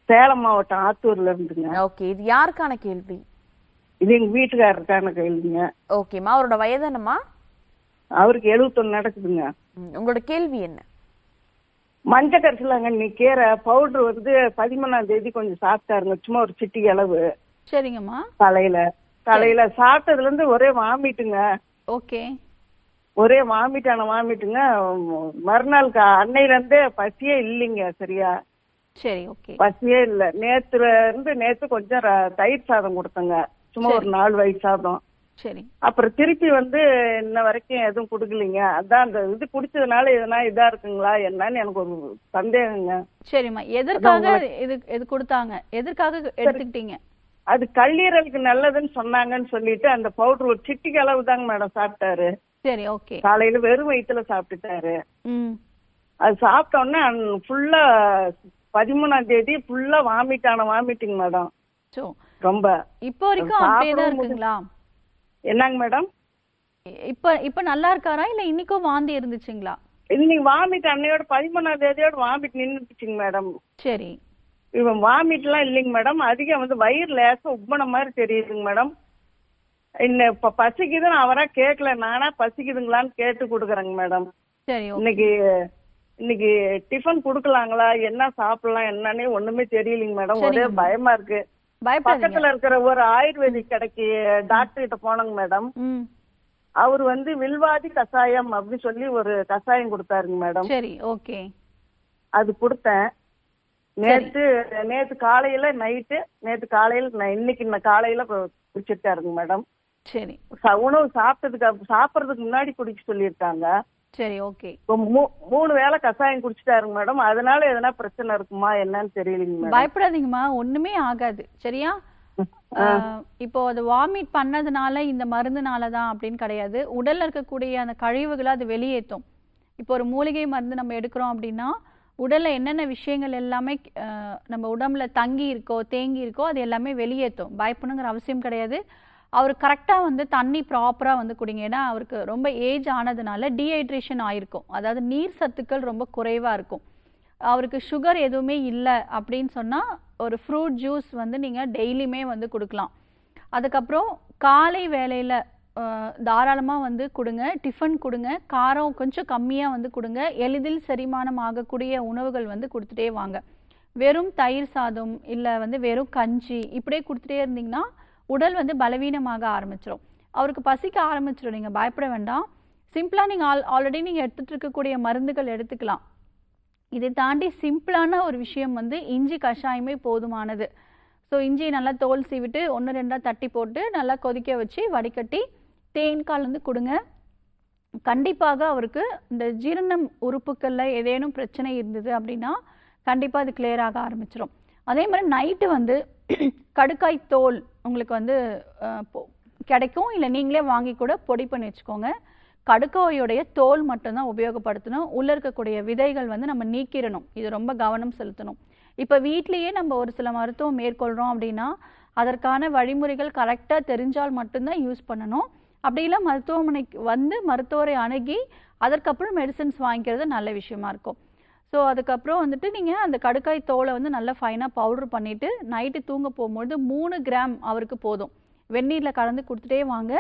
[SPEAKER 7] சேலம் மாவட்டம் ஆத்தூர்ல இருந்துங்க.
[SPEAKER 1] ஓகே, இது யாருக்கான கேள்வி?
[SPEAKER 7] இது எங்க வீட்டுக்காரருக்கான கேள்விங்க.
[SPEAKER 1] ஓகேம்மா, அவரோட வயது என்னம்மா?
[SPEAKER 7] அவருக்கு 71 நடக்குதுங்க.
[SPEAKER 1] உங்களோட கேள்வி என்ன?
[SPEAKER 7] மஞ்சள் கரிசலாங்க நீ கீரை பவுடர் வந்து 13ஆம் தேதி கொஞ்சம் சாப்பிட்டாருங்க, சும்மா ஒரு சிட்டிகை அளவு.
[SPEAKER 2] சரிங்கம்மா.
[SPEAKER 7] தலையில சாப்பிட்டதுல இருந்து ஒரே வாமிட்டுங்க.
[SPEAKER 2] ஓகே.
[SPEAKER 7] ஒரே வாமிட்டுங்க. மறுநாள் அன்னையில இருந்தே பசியே இல்லைங்க சரியா.
[SPEAKER 2] சரி, ஓகே.
[SPEAKER 7] பசியே இல்ல. நேத்து கொஞ்சம் தயிர் சாதம் கொடுத்தங்க, சும்மா ஒரு 4 வயசு சாதம்.
[SPEAKER 2] சரி.
[SPEAKER 7] அப்புறம் திருப்பி வந்து இன்ன வரைக்கும் எதுவும் குடுக்கலீங்க. அதான் அந்த இது குடிச்சதுனால எதனா இதா இருக்குங்களா என்னன்னு எனக்கு ஒரு சந்தேகங்க.
[SPEAKER 2] சரிம்மா, எதற்காக இது கொடுத்தாங்க, எதற்காக எடுத்துக்கிட்டீங்க?
[SPEAKER 7] அது கல்லீரலுக்கு நல்லதுன்னு சொன்னாங்கன்னு சொல்லிட்டு அந்த பவுடர் ஒரு சிட்டிக்கு அளவு தாங்க மேடம் சாப்பிட்டாரு.
[SPEAKER 2] சரி, ஓகே.
[SPEAKER 7] காலையில வெறும் வயிற்றுல சாப்பிட்டுட்டாரு. அது சாப்பிட்டோன்னே ஃபுல்லா 13ஆம் தேதி ஃபுல்லா வாமிட்டிங் மேடம். ரொம்ப
[SPEAKER 2] இப்போ வரைக்கும் அப்படியே தான் இருக்குங்களா?
[SPEAKER 7] என்னங்க மேடம்?
[SPEAKER 2] இப்ப நல்லா இருக்காரா இல்ல இன்னைக்கும் வாந்தி இருந்துச்சுங்களா?
[SPEAKER 7] இன்னைக்கு வாமிட் அன்னையோட 13ஆம் தேதியோட வாமிட் நின்றுச்சுங்க மேடம்.
[SPEAKER 2] சரி.
[SPEAKER 7] இவன் வாமிட்லாம் இல்லைங்க மேடம், அதிகம் வந்து வயிறு லேசா உப்பன மாதிரி தெரியுதுங்க மேடம். இன்னும் இப்ப பசிக்குதுன்னு அவரா கேட்கல, நானா பசிக்குதுங்களான்னு கேட்டு கொடுக்குறேங்க மேடம்.
[SPEAKER 2] சரி.
[SPEAKER 7] இன்னைக்கு டிஃபன் குடுக்கலாங்களா, என்ன சாப்பிடலாம் என்னன்னு ஒண்ணுமே தெரியலங்க மேடம். ஒரே பயமா இருக்கு. பக்கத்துல இருக்கிற ஒரு ஆயுர்வேதிக் கடைக்கு டாக்டர் கிட்ட போனோங்க மேடம். அவர் வந்து வில்வாதி கஷாயம் அப்படின்னு சொல்லி ஒரு கஷாயம் கொடுத்தாருங்க மேடம்.
[SPEAKER 2] சரி, ஓகே.
[SPEAKER 7] அது கொடுத்தேன். நேத்து காலையில நைட்டு, இன்னைக்கு காலையில குடிச்சிருக்காருங்க மேடம்.
[SPEAKER 2] சரி.
[SPEAKER 7] உணவு சாப்பிடறதுக்கு முன்னாடி குடிக்க சொல்லியிருக்காங்க.
[SPEAKER 2] சரி, ஓகே.
[SPEAKER 7] 3 வேளை கஷாயம் குடிச்சிட்டாருங்க மேடம். அதனால எதனா பிரச்சனை இருக்குமா என்னன்னு தெரியலங்க மேடம்.
[SPEAKER 2] பயப்படாதீங்கம்மா, ஒண்ணுமே ஆகாது சரியா. இப்போ அது வாமிட் பண்ணதுனால இந்த மருந்துனால தான் அப்படின்னு கிடையாது. உடல்ல இருக்கக்கூடிய அந்த கழிவுகளை அது வெளியேற்றும். இப்போ ஒரு மூலிகை மருந்து நம்ம எடுக்கிறோம் அப்படின்னா உடல்ல என்னென்ன விஷயங்கள் எல்லாமே நம்ம உடம்புல தங்கி இருக்கோ தேங்கி இருக்கோ அது எல்லாமே வெளியேற்றும். பயப்படணுங்கிற அவசியம் கிடையாது. அவர் கரெக்டாக வந்து தண்ணி ப்ராப்பராக வந்து குடிங்க. ஏன்னா அவருக்கு ரொம்ப ஏஜ் ஆனதுனால டீஹைட்ரேஷன் ஆயிருக்கும், அதாவது நீர் சத்துக்கள் ரொம்ப குறைவாக இருக்கும். அவருக்கு சுகர் எதுவுமே இல்லை அப்படின்னு சொன்னால் ஒரு ஃப்ரூட் ஜூஸ் வந்து நீங்கள் டெய்லியுமே வந்து கொடுக்கலாம். அதுக்கப்புறம் காலை வேளையில் தாராளமாக வந்து கொடுங்க, டிஃபன் கொடுங்க, காரம் கொஞ்சம் கம்மியாக வந்து கொடுங்க, எளிதில் செரிமானம் ஆகக்கூடிய உணவுகள் வந்து கொடுத்துட்டே வாங்க. வெறும் தயிர் சாதம் இல்லை வந்து வெறும் கஞ்சி இப்படியே கொடுத்துட்டே இருந்தீங்கன்னா உடல் வந்து பலவீனமாக ஆரம்பிச்சிடும், அவருக்கு பசிக்க ஆரம்பிச்சிடும். நீங்கள் பயப்பட வேண்டாம். சிம்பிளாக நீங்கள் ஆல்ரெடி நீங்கள் எடுத்துகிட்டு இருக்கக்கூடிய மருந்துகள் எடுத்துக்கலாம். இதை தாண்டி சிம்பிளான ஒரு விஷயம் வந்து இஞ்சி கஷாயமே போதுமானது. ஸோ இஞ்சி நல்லா தோல் சீவிட்டு 1-2 தட்டி போட்டு நல்லா கொதிக்க வச்சு வடிகட்டி தேன் கலந்து கொடுங்க. கண்டிப்பாக அவருக்கு இந்த ஜீரணம் உறுப்புகளில் ஏதேனும் பிரச்சனை இருந்தது அப்படின்னா கண்டிப்பாக அது கிளியர் ஆக ஆரம்பிச்சிடும். அதே மாதிரி நைட்டு வந்து கடுக்காய் தோல் உங்களுக்கு வந்து கிடைக்கும், இல்லை நீங்களே வாங்கி கூட பொடி பண்ணி வச்சுக்கோங்க. கடுக்காயோடைய தோல் மட்டும்தான் உபயோகப்படுத்தணும், உள்ளே இருக்கக்கூடிய விதைகள் வந்து நம்ம நீக்கிடணும். இது ரொம்ப கவனம் செலுத்தணும். இப்போ வீட்லேயே நம்ம ஒரு சில மருத்துவம் மேற்கொள்கிறோம் அப்படின்னா அதற்கான வழிமுறைகள் கரெக்டாக தெரிஞ்சால் மட்டும்தான் யூஸ் பண்ணணும். அப்படிலாம் மருத்துவமனைக்கு வந்து மருத்துவரை அணுகி அதற்கப்புறம் மெடிசன்ஸ் வாங்கிக்கிறது நல்ல விஷயமா இருக்கும். ஸோ அதுக்கப்புறம் வந்துட்டு நீங்கள் அந்த கடுக்காய் தோலை வந்து நல்லா ஃபைனாக பவுட்ரு பண்ணிவிட்டு நைட்டு தூங்க போகும்போது 3 கிராம் அவருக்கு போதும், வெந்நீரில் கலந்து கொடுத்துட்டே வாங்க.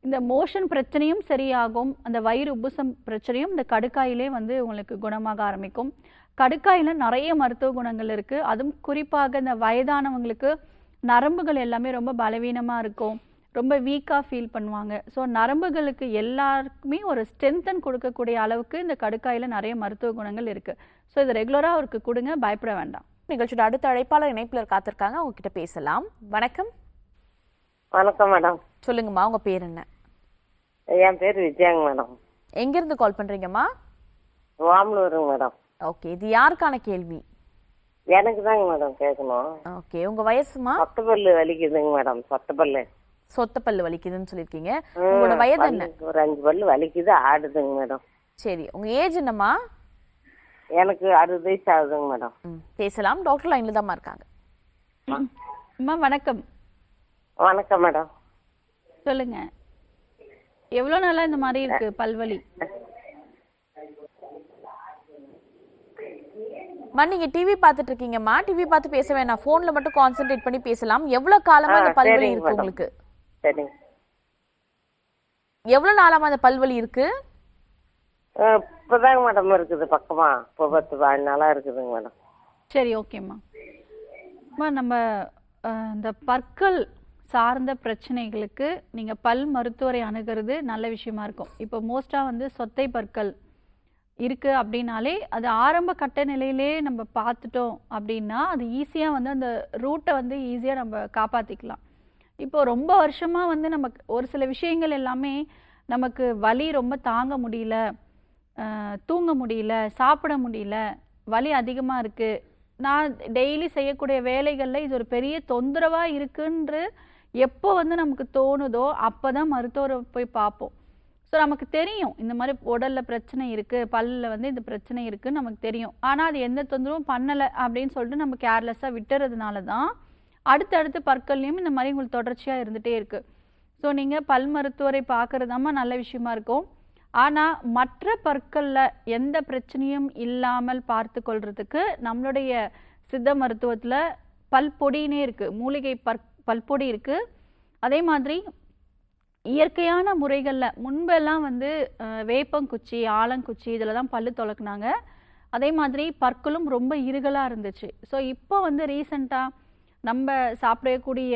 [SPEAKER 2] இந்த மோஷன் பிரச்சனையும் சரியாகும், அந்த வயிறு உப்புசம் பிரச்சனையும் இந்த கடுக்காயிலே வந்து உங்களுக்கு குணமாக ஆரம்பிக்கும். கடுக்காயில் நிறைய மருத்துவ குணங்கள் இருக்குது. அதுவும் குறிப்பாக இந்த வயதானவங்களுக்கு நரம்புகள் எல்லாமே ரொம்ப பலவீனமாக இருக்கும், ரொம்ப வீக்காக ஃபீல் பண்ணுவாங்க. ஸோ நரம்புகளுக்கு எல்லாருக்குமே ஒரு ஸ்ட்ரென்தன் கொடுக்கக்கூடிய அளவுக்கு இந்த கடுக்காயில் நிறைய மருத்துவ குணங்கள் இருக்குது. ஸோ இது ரெகுலராக அவருக்கு கொடுங்க, பயப்பட வேண்டாம்.
[SPEAKER 1] நிகழ்ச்சியோட அடுத்த அழைப்பாளர் இணைப்பில் காத்திருக்காங்க, அவங்க கிட்ட பேசலாம். வணக்கம்.
[SPEAKER 8] வணக்கம் மேடம்.
[SPEAKER 1] சொல்லுங்கம்மா, உங்க பேர் என்ன?
[SPEAKER 8] என் பேர் விஜயாங்க மேடம்.
[SPEAKER 1] எங்கிருந்து கால் பண்றீங்கம்மா?
[SPEAKER 8] வாமலூருங்க மேடம்.
[SPEAKER 1] ஓகே, இது யாருக்கான கேள்வி?
[SPEAKER 8] எனக்கு தாங்க மேடம் கேட்கணும்.
[SPEAKER 1] ஓகே, உங்க வயசுமா?
[SPEAKER 8] சொத்த பல்லு வலிக்குதுங்க மேடம்.
[SPEAKER 1] சொத்த பல்லு வலிக்குதுன்னு சொல்லிருக்கீங்க. உங்களோட வயது என்ன?
[SPEAKER 8] ஒரு 5 பல்லு வலிக்குது, ஆடுதுங்க மேடம்.
[SPEAKER 1] சரி, உங்க ஏஜ் என்னம்மா?
[SPEAKER 8] எனக்கு 60 வயசு ஆகுதுங்க மேடம்.
[SPEAKER 1] பேசலாம், டாக்டர் லைன்ல தான் இருக்காங்க.
[SPEAKER 2] அம்மா வணக்கம்.
[SPEAKER 8] வணக்கம் மேடம்.
[SPEAKER 2] சொல்லுங்க, எவ்வளோ நாளா இந்த மாதிரி இருக்கு பல்வலி?
[SPEAKER 1] நீங்க டிவி பார்த்துட்டு இருக்கீங்கம்மா, டிவி பார்த்து பேச வேணாம், போன்ல மட்டும் கான்சென்ட்ரேட் பண்ணி பேசலாம். எவ்வளவு காலமா இந்த பல்வலி இருக்கு உங்களுக்கு?
[SPEAKER 8] சரிங்க.
[SPEAKER 1] எவ்வளவு நாளாமா இந்த பல்வலி இருக்கு?
[SPEAKER 8] இப்பதாங்க மேடம் இருக்குது, பக்கமா இப்போ 10-12 நாளா இருக்குதுங்க மேடம்.
[SPEAKER 2] சரி, ஓகேம்மா. அம்மா, நம்ம இந்த பற்கள் சார்ந்த பிரச்சனைகளுக்கு நீங்கள் பல் மருத்துவரை அணுகிறது நல்ல விஷயமா இருக்கும். இப்போ மோஸ்ட்டாக வந்து சொத்தை பற்கள் இருக்குது அப்படின்னாலே அது ஆரம்ப கட்ட நிலையிலே நம்ம பார்த்துட்டோம் அப்படின்னா அது ஈஸியாக வந்து அந்த ரூட்டை வந்து ஈஸியாக நம்ம காப்பாற்றிக்கலாம். இப்போது ரொம்ப வருஷமாக வந்து நமக்கு ஒரு சில விஷயங்கள் எல்லாமே நமக்கு வலி ரொம்ப தாங்க முடியல, தூங்க முடியல, சாப்பிட முடியல, வலி அதிகமாக இருக்குது, நான் டெய்லி செய்யக்கூடிய வேலைகளில் இது ஒரு பெரிய தொந்தரவாக இருக்குன்ற எப்போ வந்து நமக்கு தோணுதோ அப்போ தான் மருத்துவரை போய் பார்ப்போம். ஸோ நமக்கு தெரியும் இந்த மாதிரி உடலில் பிரச்சனை இருக்குது, பல்லில் வந்து இந்த பிரச்சனை இருக்குதுன்னு நமக்கு தெரியும். ஆனால் அது எந்த தொந்தரவும் பண்ணலை அப்படின்னு சொல்லிட்டு நம்ம கேர்லெஸ்ஸாக விட்டுறதுனால தான் அடுத்தடுத்து பற்கள்லையும் இந்த மாதிரி உங்களுக்கு தொடர்ச்சியாக இருந்துகிட்டே இருக்குது. ஸோ நீங்கள் பல் மருத்துவரை பார்க்குறதாம்மா நல்ல விஷயமா இருக்கும். ஆனால் மற்ற பற்களில் எந்த பிரச்சனையும் இல்லாமல் பார்த்து கொள்றதுக்கு நம்மளுடைய சித்த மருத்துவத்தில் பல்பொடினே இருக்குது, மூலிகை பல்பொடி இருக்குது. அதே மாதிரி இயற்கையான முறைகளில் முன்பெல்லாம் வந்து வேப்பங்குச்சி, ஆலங்குச்சி இதில் தான் பல்லு துலக்குனாங்க. அதே மாதிரி பற்களும் ரொம்ப இறுகலாக இருந்துச்சு. ஸோ இப்போ வந்து ரீசண்டாக நம்ம சாப்பிடக்கூடிய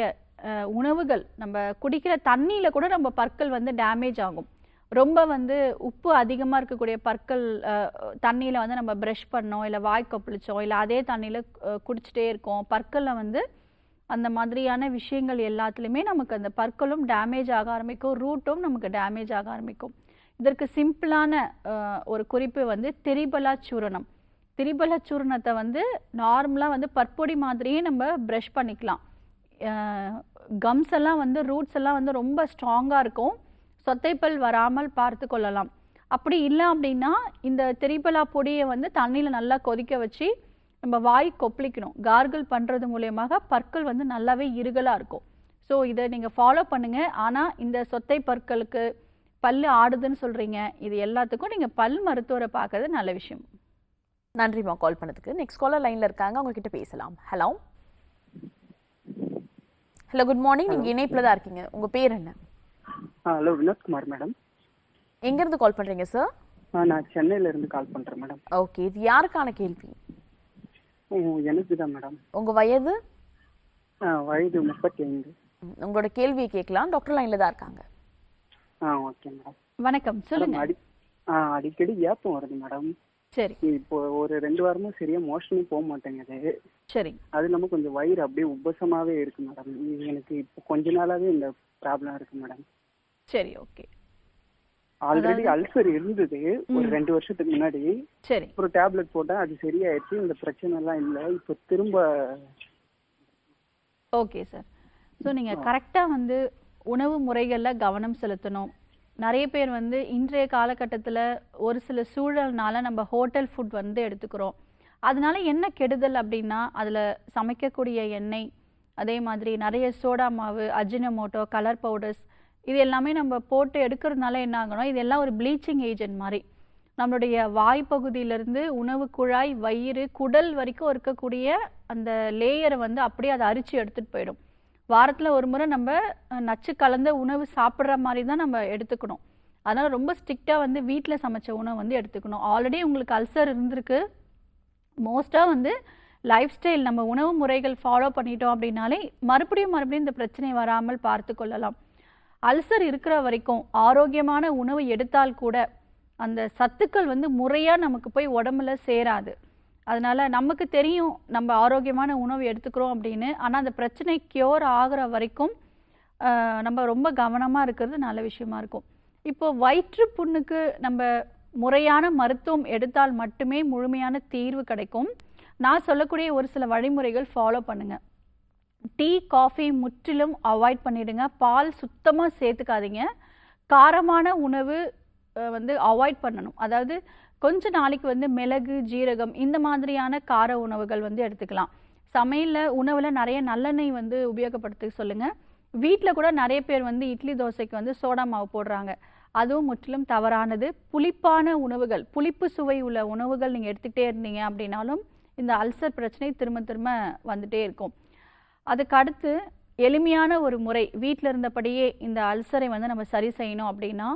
[SPEAKER 2] உணவுகள், நம்ம குடிக்கிற தண்ணியில் கூட நம்ம பற்கள் வந்து டேமேஜ் ஆகும். ரொம்ப வந்து உப்பு அதிகமாக இருக்கக்கூடிய பற்கள் தண்ணியில் வந்து நம்ம ப்ரஷ் பண்ணோம், இல்லை வாய் கொப்பளிச்சோம், இல்லை அதே தண்ணியில் குடிச்சிட்டே இருக்கோம், பற்களில் வந்து அந்த மாதிரியான விஷயங்கள் எல்லாத்துலேயுமே நமக்கு அந்த பற்களும் டேமேஜ் ஆக ஆரம்பிக்கும், ரூட்டும் நமக்கு டேமேஜ் ஆக ஆரம்பிக்கும். இதற்கு சிம்பிளான ஒரு குறிப்பு வந்து திரிபலா சூரணம். திரிபலா சூரணத்தை வந்து நார்மலாக வந்து பற்பொடி மாதிரியே நம்ம ப்ரஷ் பண்ணிக்கலாம். கம்ஸ் எல்லாம் வந்து ரூட்ஸ் எல்லாம் வந்து ரொம்ப ஸ்ட்ராங்காக இருக்கும், சொத்தைப்பல் வராமல் பார்த்து கொள்ளலாம். அப்படி இல்லை அப்படின்னா இந்த திரிபலா பொடியை வந்து தண்ணியில் நல்லா கொதிக்க வச்சு நம்ம வாய் கொப்பளிக்கணும். கார்கிள் பண்ணுறது மூலயமாக பற்கள் வந்து நல்லாவே இறுகலாக இருக்கும். ஸோ இதை நீங்கள் ஃபாலோ பண்ணுங்கள். ஆனால் இந்த சொத்தை பற்களுக்கு பல் ஆடுதுன்னு சொல்கிறீங்க, இது எல்லாத்துக்கும் நீங்கள் பல் மருத்துவரை பார்க்கறது நல்ல விஷயம்.
[SPEAKER 1] நன்றிம்மா கால் பண்ணதுக்கு. நெக்ஸ்ட் காலர் லைன்ல இருக்காங்க, அவங்க கிட்ட பேசலாம். Hello hello, good morning. நீங்க இணைப்புல தான் இருக்கீங்க. உங்க பேர் என்ன?
[SPEAKER 9] Hello, Vinodkumar madam.
[SPEAKER 1] எங்க இருந்து கால் பண்றீங்க சார்?
[SPEAKER 9] நான் சென்னையில இருந்து கால் பண்றேன் மேடம்.
[SPEAKER 1] ஓகே, இது யாருக்கான கேள்வி?
[SPEAKER 9] எனக்கு தான் மேடம்.
[SPEAKER 1] உங்க வயது?
[SPEAKER 9] வயது 35.
[SPEAKER 1] உங்களோட கேள்வியை கேட்கலாம், டாக்டர் லைன்ல தான் இருக்காங்க.
[SPEAKER 9] Okay madam.
[SPEAKER 2] வணக்கம், சொல்லுங்க.
[SPEAKER 9] அடிக்கடி ஏப்பம் வருது மேடம்.
[SPEAKER 2] சரி.
[SPEAKER 9] இப்போ ஒரு 2 வாரமா சரியா மோஷனே போக மாட்டேங்குது.
[SPEAKER 2] சரி.
[SPEAKER 9] அது இல்லாம கொஞ்சம் வயிறு அப்படியே உபசமாவே இருக்கு மேடம். எனக்கு இப்போ கொஞ்ச நாளாவே இந்த ப்ராப்ளம் இருக்கு மேடம்.
[SPEAKER 2] சரி, ஓகே.
[SPEAKER 9] ஆல்ரெடி அல்சர் இருந்தது ஒரு 2 வருஷத்துக்கு முன்னாடி.
[SPEAKER 2] சரி.
[SPEAKER 9] ஒரு டேப்லெட் போட்டேன், அது சரியாயிடுச்சு. இந்த பிரச்சனை எல்லாம் இல்லை. இப்போ திரும்ப.
[SPEAKER 2] Okay sir. ஸோ நீங்கள் கரெக்டாக வந்து உணவு முறைகளில் கவனம் செலுத்தணும். நிறைய பேர் வந்து இன்றைய காலகட்டத்தில் ஒரு சில சூழல்னால நம்ம ஹோட்டல் ஃபுட் வந்து எடுத்துக்கிறோம். அதனால என்ன கெடுதல் அப்படின்னா, அதில் சமைக்கக்கூடிய எண்ணெய், அதே மாதிரி நிறைய சோடா மாவு, அஜினமோட்டோ, கலர் பவுடர்ஸ், இது எல்லாமே நம்ம போட்டு எடுக்கிறதுனால என்ன ஆகணும், இதெல்லாம் ஒரு ப்ளீச்சிங் ஏஜென்ட் மாதிரி நம்மளுடைய வாய்ப்பகுதியிலேருந்து உணவு குழாய், வயிறு, குடல் வரைக்கும் இருக்கக்கூடிய அந்த லேயரை வந்து அப்படியே அதை அரிச்சு எடுத்துகிட்டு போயிடும். வாரத்தில் ஒரு முறை நம்ம நச்சு கலந்த உணவு சாப்பிட்ற மாதிரி தான் நம்ம எடுத்துக்கணும். அதனால் ரொம்ப ஸ்ட்ரிக்டாக வந்து வீட்டில் சமைச்ச உணவு வந்து எடுத்துக்கணும். ஆல்ரெடி உங்களுக்கு அல்சர் இருந்திருக்கு, மோஸ்ட்டாக வந்து லைஃப் ஸ்டைல் நம்ம உணவு முறைகள் ஃபாலோ பண்ணிட்டோம் அப்படின்னாலே மறுபடியும் இந்த பிரச்சனை வராமல் பார்த்து கொள்ளலாம். அல்சர் இருக்கிற வரைக்கும் ஆரோக்கியமான உணவு எடுத்தால் கூட அந்த சத்துக்கள் வந்து முறையாக நமக்கு போய் உடம்புல சேராது. அதனால் நமக்கு தெரியும் நம்ம ஆரோக்கியமான உணவு எடுத்துக்கிறோம் அப்படின்னு. ஆனால் அந்த பிரச்சனை க்யூர் ஆகிற வரைக்கும் நம்ம ரொம்ப கவனமாக இருக்கிறது நல்ல விஷயமா இருக்கும். இப்போது வயிற்று புண்ணுக்கு நம்ம முறையான மருத்துவம் எடுத்தால் மட்டுமே முழுமையான தீர்வு கிடைக்கும். நான் சொல்லக்கூடிய ஒரு சில வழிமுறைகள் ஃபாலோ பண்ணுங்கள். டீ, காஃபி முற்றிலும் அவாய்ட் பண்ணிவிடுங்க. பால் சுத்தமாக சேர்த்துக்காதீங்க. காரமான உணவு வந்து அவாய்ட் பண்ணணும். அதாவது கொஞ்ச நாளைக்கு வந்து மிளகு, ஜீரகம் இந்த மாதிரியான கார உணவுகள் வந்து எடுத்துக்கலாம். சமையலில் உணவில் நிறைய நல்லெண்ணெய் வந்து உபயோகப்படுத்த சொல்லுங்கள். வீட்டில் கூட நிறைய பேர் வந்து இட்லி தோசைக்கு வந்து சோடா மாவு போடுறாங்க. அதுவும் முற்றிலும் தவறானது. புளிப்பான உணவுகள், புளிப்பு சுவை உள்ள உணவுகள் நீங்கள் எடுத்துக்கிட்டே இருந்தீங்க அப்படின்னாலும் இந்த அல்சர் பிரச்சனை திரும்ப திரும்ப வந்துட்டே இருக்கும். அதுக்கு அடுத்து எளிமையான ஒரு முறை, வீட்டில் இருந்தபடியே இந்த அல்சரை வந்து நம்ம சரி செய்யணும் அப்படின்னா,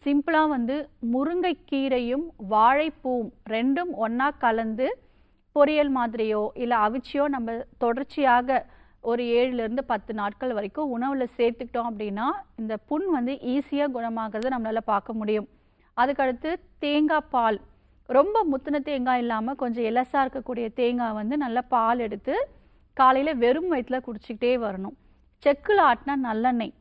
[SPEAKER 2] சிம்பிளாக வந்து முருங்கைக்கீரையும் வாழைப்பூவும் 2ம் ஒன்றா கலந்து பொரியல் மாதிரியோ இல்லை அவிச்சியோ நம்ம தொடர்ச்சியாக ஒரு 7லேருந்து 10 நாட்கள் வரைக்கும் உணவில் சேர்த்துக்கிட்டோம் அப்படின்னா இந்த புண் வந்து ஈஸியாக குணமாகிறத நம்மளால் பார்க்க முடியும். அதுக்கடுத்து தேங்காய் பால், ரொம்ப முத்தின தேங்காய் இல்லாமல் கொஞ்சம் எலசாக இருக்கக்கூடிய தேங்காய் வந்து நல்லா பால் எடுத்து காலையில் வெறும் வயிற்றில் குடிச்சிக்கிட்டே வரணும். செக்கில் ஆட்டினா நல்லெண்ணெய்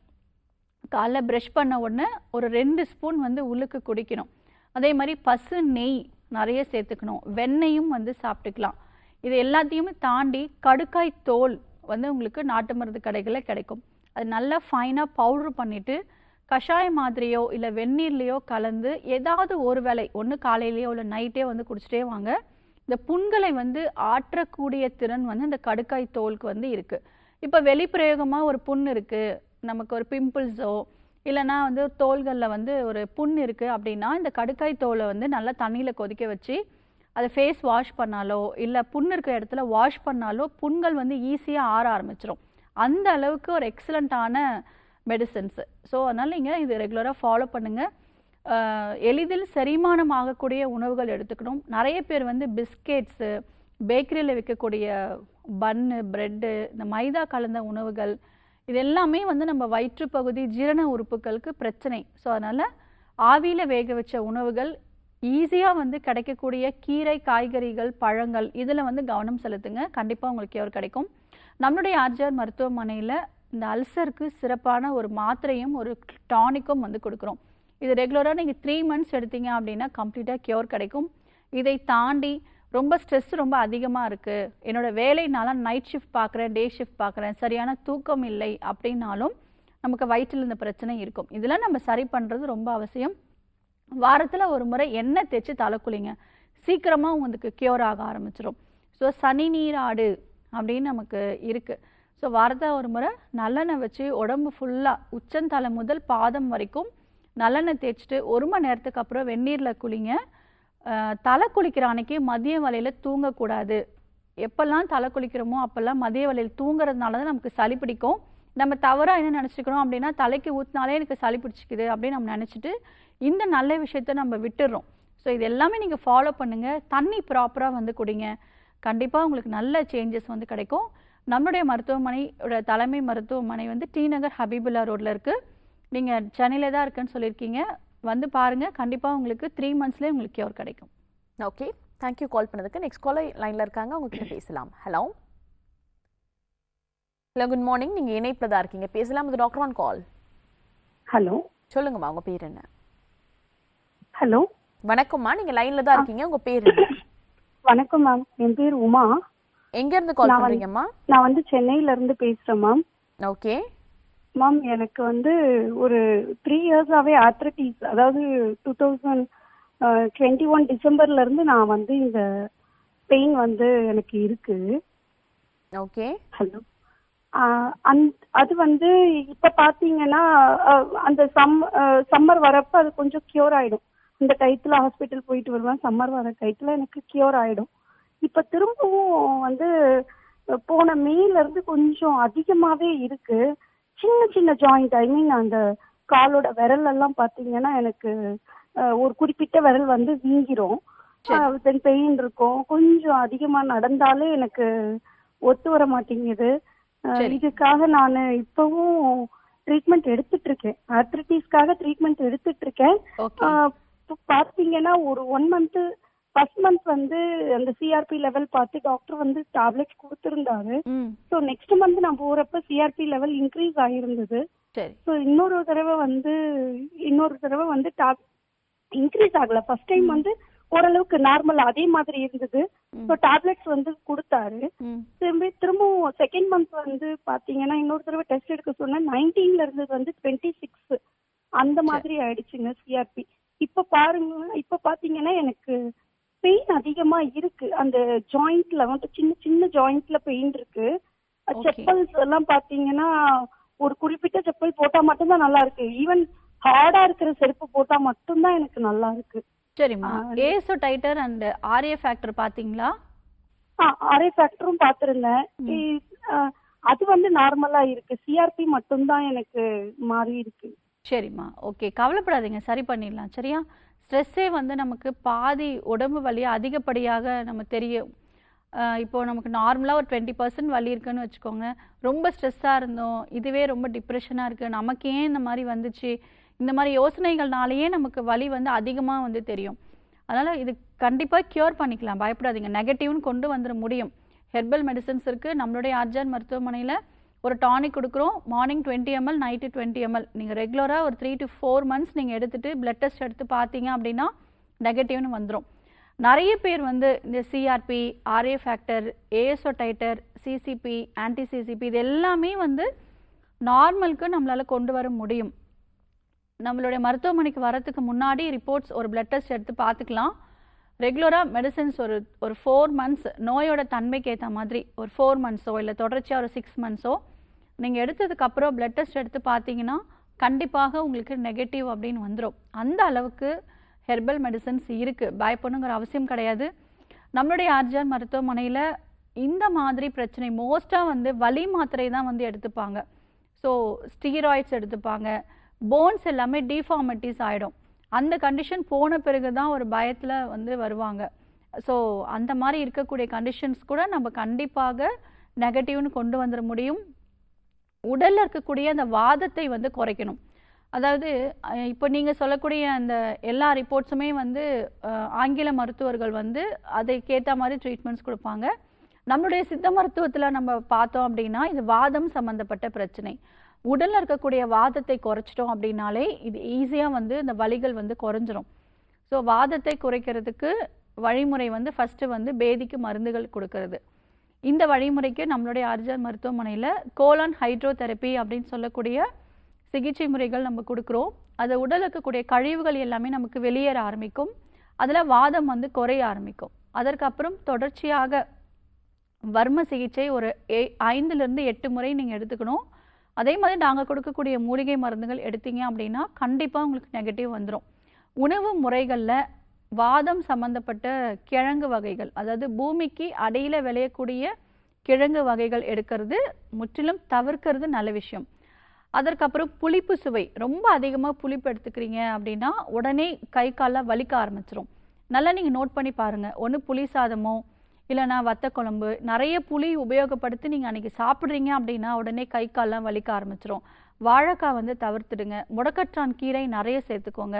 [SPEAKER 2] காலைல ப்ரஷ் பண்ண உடனே ஒரு 2 ஸ்பூன் வந்து உள்ளுக்கு குடிக்கணும். அதே மாதிரி பசு நெய் நிறைய சேர்த்துக்கணும். வெண்ணெயும் வந்து சாப்பிட்டுக்கலாம். இது எல்லாத்தையுமே தாண்டி கடுக்காய் தோல் வந்து உங்களுக்கு நாட்டு மருந்து கடைகளில் கிடைக்கும். அது நல்லா ஃபைனாக பவுட்ரு பண்ணிவிட்டு கஷாய மாதிரியோ இல்லை வெந்நீர்லேயோ கலந்து ஏதாவது ஒரு வேளை, ஒன்று காலையிலையோ இல்லை நைட்டே வந்து குடிச்சிட்டே வாங்க. இந்த புண்களை வந்து ஆற்றக்கூடிய திறன் வந்து இந்த கடுக்காய் தோலுக்கு வந்து இருக்குது. இப்போ வெளிப்பிரயோகமாக ஒரு புண் இருக்குது, நமக்கு ஒரு பிம்பிள்ஸோ இல்லைனா வந்து தோள்களில் வந்து ஒரு புண் இருக்குது அப்படின்னா இந்த கடுக்காய் தோலை வந்து நல்லா தண்ணியில் கொதிக்க வச்சு அதை ஃபேஸ் வாஷ் பண்ணாலோ இல்லை புண் இருக்கிற இடத்துல வாஷ் பண்ணாலோ புண்கள் வந்து ஈஸியாக ஆற ஆரம்பிச்சிடும். அந்த அளவுக்கு ஒரு எக்ஸலண்ட்டான மெடிசன்ஸு. ஸோ அதனால் நீங்கள் இது ரெகுலராக ஃபாலோ பண்ணுங்கள். எளிதில் செரிமானம் ஆகக்கூடிய உணவுகள் எடுத்துக்கணும். நிறைய பேர் வந்து பிஸ்கெட்ஸு, பேக்கரியில் விற்கக்கூடிய பன்னு, ப்ரெட்டு, இந்த மைதா கலந்த உணவுகள், இது எல்லாமே வந்து நம்ம வயிற்றுப்பகுதி ஜீரண உறுப்புகளுக்கு பிரச்சனை. ஸோ அதனால் ஆவியில் வேக வச்ச உணவுகள், ஈஸியாக வந்து கிடைக்கக்கூடிய கீரை, காய்கறிகள், பழங்கள், இதில் வந்து கவனம் செலுத்துங்க. கண்டிப்பாக உங்களுக்கு கியூர் கிடைக்கும். நம்மளுடைய ஆர்ஜிஆர் மருத்துவமனையில் இந்த அல்சருக்கு சிறப்பான ஒரு மாத்திரையும் ஒரு டானிக்கும் வந்து கொடுக்குறோம். இது ரெகுலராக நீங்கள் 3 months எடுத்தீங்க அப்படின்னா கம்ப்ளீட்டாக கியூர் கிடைக்கும். இதை தாண்டி ரொம்ப ஸ்ட்ரெஸ் ரொம்ப அதிகமாக இருக்குது, என்னோடய வேலைனால நைட் ஷிஃப்ட் பார்க்குறேன், டே ஷிஃப்ட் பார்க்குறேன், சரியான தூக்கம் இல்லை அப்படின்னாலும் நமக்கு வயிற்றில் இந்த பிரச்சனை இருக்கும். இதெல்லாம் நம்ம சரி பண்ணுறது ரொம்ப அவசியம். வாரத்தில் ஒரு முறை எண்ணெய் தேய்ச்சி தலை குளிங்க, சீக்கிரமாக உங்களுக்கு கியூர் ஆக ஆரம்பிச்சிடும். ஸோ சனி நீராடு அப்படின்னு நமக்கு இருக்குது. ஸோ வாரத்தில் ஒரு முறை நல்லெண்ணெய் வச்சு உடம்பு ஃபுல்லாக உச்சந்தலை முதல் பாதம் வரைக்கும் நல்லெண்ணெய் தேய்ச்சிட்டு 1 மணி நேரத்துக்கு அப்புறம் வெந்நீரில் குளிங்க. தலை குளிக்கிற அன்னைக்கு மதிய வேளையில் தூங்கக்கூடாது. எப்பெல்லாம் தலை குளிக்கிறோமோ அப்போல்லாம் மதிய வேளையில் தூங்குறதுனால தான் நமக்கு சளி பிடிக்கும். நம்ம தவறாக என்ன நினச்சிக்கிறோம் அப்படின்னா, தலைக்கு ஊற்றினாலே எனக்கு சளி பிடிச்சிக்குது அப்படின்னு நம்ம நினச்சிட்டு இந்த நல்ல விஷயத்த நம்ம விட்டுடுறோம். ஸோ இது எல்லாமே நீங்கள் ஃபாலோ பண்ணுங்கள். தண்ணி ப்ராப்பராக வந்து குடிங்க. கண்டிப்பாக உங்களுக்கு நல்ல சேஞ்சஸ் வந்து கிடைக்கும். நம்மளுடைய மருத்துவமனையோட தலைமை மருத்துவமனை வந்து டி நகர் ஹபீபுல்லா ரோட்டில் இருக்குது. நீங்கள் சென்னையில் தான் இருக்குன்னு சொல்லியிருக்கீங்க. வந்து பாருங்கள். கண்டிப்பாக உங்களுக்கு 3 monthsலேயே உங்களுக்கு கியூர் கிடைக்கும்.
[SPEAKER 1] ஓகே, தேங்க்யூ கால் பண்ணதுக்கு. நெக்ஸ்ட் காலர் லைனில் இருக்காங்க, உங்ககிட்ட பேசலாம். Hello hello, good morning. நீங்கள் இணைப்பில் தான் இருக்கீங்க, பேசலாம். இது டாக்டர் ஆன் கால்.
[SPEAKER 10] ஹலோ,
[SPEAKER 1] சொல்லுங்கம்மா, உங்கள் பேர் என்ன?
[SPEAKER 10] ஹலோ,
[SPEAKER 1] வணக்கம்மா, நீங்கள் லைனில் தான் இருக்கீங்க, உங்கள் பேர் என்ன?
[SPEAKER 10] வணக்கம் மேம், என் பேர் உமா.
[SPEAKER 1] எங்கேருந்து கால் பண்ணுறீங்கம்மா?
[SPEAKER 10] நான் வந்து சென்னையில இருந்து பேசுறேன் மேம்.
[SPEAKER 1] ஓகே
[SPEAKER 10] மேம், எனக்கு வந்து ஒரு 3 yearsஆவே ஆர்த்ரைட்டிஸ், அதாவது 2021 டிசம்பர்ல இருந்து நான் வந்து இந்த பெயின் வந்து எனக்கு இருக்கு.
[SPEAKER 1] ஓகே.
[SPEAKER 10] ஹலோ, அது வந்து இப்ப பாத்தீங்கன்னா அந்த சம்மர் வரப்ப அது கொஞ்சம் கியூர் ஆயிடும். இந்த டயத்துல ஹாஸ்பிட்டல் போயிட்டு வருவேன். சம்மர் வர டயத்துல எனக்கு கியூர் ஆயிடும். இப்ப திரும்பவும் வந்து போன மேல இருந்து கொஞ்சம் அதிகமாவே இருக்கு. சின்ன சின்ன ஜாயிண்ட், ஐ மீன் அந்த காலோட விரல் எல்லாம் பாத்தீங்கன்னா எனக்கு ஒரு குறிப்பிட்ட விரல் வந்து வீங்கிரும். பெயின் இருக்கும். கொஞ்சம் அதிகமா நடந்தாலே எனக்கு ஒத்து வர மாட்டேங்குது. இதுக்காக நான் இப்பவும் ட்ரீட்மெண்ட் எடுத்துட்டு இருக்கேன். ஆர்த்ரைட்டிஸ்க்காக ட்ரீட்மெண்ட் எடுத்துட்டு இருக்கேன். பாத்தீங்கன்னா ஒரு 1 month, ஃபர்ஸ்ட் மந்த் வந்து அந்த சிஆர்பி லெவல் பார்த்து டாக்டர் வந்து டேப்லெட்ஸ் கொடுத்திருந்தாரு. ஸோ நெக்ஸ்ட் மந்த் நான் போறப்ப சிஆர்பி லெவல் இன்க்ரீஸ் ஆகிருந்தது. ஸோ இன்னொரு தடவை வந்து இன்க்ரீஸ் ஆகல. ஃபர்ஸ்ட் டைம் வந்து ஓரளவுக்கு நார்மல் அதே மாதிரி இருந்தது. ஸோ டேப்லெட்ஸ் வந்து கொடுத்தாரு. திரும்பவும் செகண்ட் மந்த் வந்து பாத்தீங்கன்னா இன்னொரு தடவை டெஸ்ட் எடுக்க சொன்னா 19ல இருந்தது வந்து 26 அந்த மாதிரி ஆயிடுச்சுங்க சிஆர்பி. இப்ப பாத்தீங்கன்னா எனக்கு பெயின் அதிகமா இருக்கு. அந்த ஜாயிண்ட்ல வந்து சின்ன சின்ன ஜாயிண்ட்ல பெயின் இருக்கு. செப்பல்ஸ் எல்லாம் பாத்தீங்கன்னா ஒரு குறிப்பிட்ட செப்பல் போட்டா மட்டும்தான் நல்லா இருக்கு. ஈவன் ஹார்டா இருக்கிற செருப்பு போட்டா மட்டும்தான் எனக்கு நல்லா இருக்கு.
[SPEAKER 2] சரிம்மா, ஏசோ டைட்டர் அண்ட் ஆர்ஏ ஃபேக்டர் பாத்தீங்களா?
[SPEAKER 10] ஆர்ஏ ஃபேக்டரும் பாத்திருந்தேன். அது வந்து நார்மலா இருக்கு. சிஆர்பி மட்டும்தான் எனக்கு மாறி இருக்கு.
[SPEAKER 2] சரிம்மா, ஓகே, கவலைப்படாதீங்க, சரி பண்ணிடலாம். சரியா? ஸ்ட்ரெஸ்ஸே வந்து நமக்கு பாதி உடம்பு வலியை அதிகப்படியாக நம்ம தெரியும். இப்போ நமக்கு நார்மலாக ஒரு 20% வலி இருக்குன்னு வச்சுக்கோங்க. ரொம்ப ஸ்ட்ரெஸ்ஸாக இருந்தோம், இதுவே ரொம்ப டிப்ரெஷனாக இருக்குது, நமக்கு ஏன் இந்த மாதிரி வந்துச்சு, இந்த மாதிரி யோசனைகள்னாலேயே நமக்கு வலி வந்து அதிகமாக வந்து தெரியும். அதனால் இது கண்டிப்பாக க்யூர் பண்ணிக்கலாம், பயப்படாதீங்க. நெகட்டிவ்னு கொண்டு வந்துட முடியும். ஹெர்பல் மெடிசன்ஸ் இருக்குது. நம்மளுடைய ஆர்ஜான் மருத்துவமனையில் ஒரு டானிக் கொடுக்குறோம். Morning 20 ml, night 20 ml. நீங்கள் ரெகுலராக ஒரு 3 to 4 months நீங்கள் எடுத்துகிட்டு பிளட் டெஸ்ட் எடுத்து பார்த்தீங்க அப்படின்னா நெகட்டிவ்னு வந்துடும். நிறைய பேர் வந்து இந்த CRP, RA factor, ASO titre, CCB, anti CCB இது எல்லாமே வந்து நார்மலுக்கு நம்மளால் கொண்டு வர முடியும். நம்மளுடைய மருத்துவமனைக்கு வரத்துக்கு முன்னாடி ரிப்போர்ட்ஸ் ஒரு பிளட் டெஸ்ட் எடுத்து பார்த்துக்கலாம். ரெகுலராக மெடிசன்ஸ் ஒரு 4 months நோயோட தன்மைக்கு ஏற்ற மாதிரி ஒரு 4 monthsோ இல்லை தொடர்ச்சியாக ஒரு 6 monthsோ நீங்கள் எடுத்ததுக்கப்புறம் பிளட் டெஸ்ட் எடுத்து பார்த்தீங்கன்னா கண்டிப்பாக உங்களுக்கு நெகட்டிவ் அப்படின்னு வந்துடும். அந்த அளவுக்கு ஹெர்பல் மெடிசன்ஸ் இருக்குது, பயப்படணுங்கிற அவசியம் கிடையாது. நம்மளுடைய ஆர்ஜிஆர் மருத்துவமனையில் இந்த மாதிரி பிரச்சனை மோஸ்ட்டாக வந்து வலி மாத்திரை தான் வந்து எடுத்துப்பாங்க. ஸோ ஸ்டீராய்ட்ஸ் எடுத்துப்பாங்க. போன்ஸ் எல்லாமே டிஃபார்மிட்டிஸ் ஆகிடும். அந்த கண்டிஷன் போன பிறகு தான் ஒரு பயத்தில் வந்து வருவாங்க. ஸோ அந்த மாதிரி இருக்கக்கூடிய கண்டிஷன்ஸ் கூட நம்ம கண்டிப்பாக நெகட்டிவ்னு கொண்டு வந்துட முடியும். உடலில் இருக்கக்கூடிய அந்த வாதத்தை வந்து குறைக்கணும். அதாவது இப்போ நீங்கள் சொல்லக்கூடிய அந்த எல்லா ரிப்போர்ட்ஸுமே வந்து ஆங்கில மருத்துவர்கள் வந்து அதுக்கேற்ற மாதிரி ட்ரீட்மெண்ட்ஸ் கொடுப்பாங்க. நம்மளுடைய சித்த மருத்துவத்தில் நம்ம பார்த்தோம் அப்படின்னா இது வாதம் சம்மந்தப்பட்ட பிரச்சனை. உடலில் இருக்கக்கூடிய வாதத்தை குறைச்சிட்டோம் அப்படின்னாலே இது ஈஸியாக வந்து இந்த வலிகள் வந்து குறைஞ்சிரும். ஸோ வாதத்தை குறைக்கிறதுக்கு வழிமுறை வந்து ஃபஸ்ட்டு வந்து பேதிக்கு மருந்துகள் கொடுக்கறது. இந்த வழிமுறைக்கு நம்மளுடைய ஆர்ஜிஆர் மருத்துவமனையில் கோலான் ஹைட்ரோதெரப்பி அப்படின்னு சொல்லக்கூடிய சிகிச்சை முறைகள் நம்ம கொடுக்குறோம். அது உடலில் இருக்கக்கூடிய கழிவுகள் எல்லாமே நமக்கு வெளியேற ஆரம்பிக்கும். அதில் வாதம் வந்து குறைய ஆரம்பிக்கும். அதற்கப்புறம் தொடர்ச்சியாக வர்ம சிகிச்சை ஒரு 5லிருந்து 8 முறை நீங்கள் எடுத்துக்கணும். அதே மாதிரி நாங்கள் கொடுக்கக்கூடிய மூலிகை மருந்துகள் எடுத்தீங்க அப்படின்னா கண்டிப்பாக உங்களுக்கு நெகட்டிவ் வந்துடும். உணவு முறைகளில் வாதம் சம்பந்தப்பட்ட கிழங்கு வகைகள், அதாவது பூமிக்கு அடியில விளையக்கூடிய கிழங்கு வகைகள் எடுக்கிறது முற்றிலும் தவிர்க்கிறது நல்ல விஷயம். அதற்கப்புறம் புளிப்பு சுவை, ரொம்ப அதிகமாக புளிப்பு எடுத்துக்கிறீங்க அப்படின்னா உடனே கை காலில் வலிக்க ஆரம்பிச்சிரும். நல்லா நீங்கள் நோட் பண்ணி பாருங்கள். ஒன்று புளி சாதமோ இல்லைனா வத்த குழம்பு நிறைய புளி உபயோகப்படுத்தி நீங்கள் அன்றைக்கி சாப்பிட்றீங்க அப்படின்னா உடனே கை கால்லாம் வலிக்க ஆரம்பிச்சிரும். வாழைக்காய் வந்து தவிர்த்துடுங்க. முடக்கற்றான் கீரை நிறைய சேர்த்துக்கோங்க.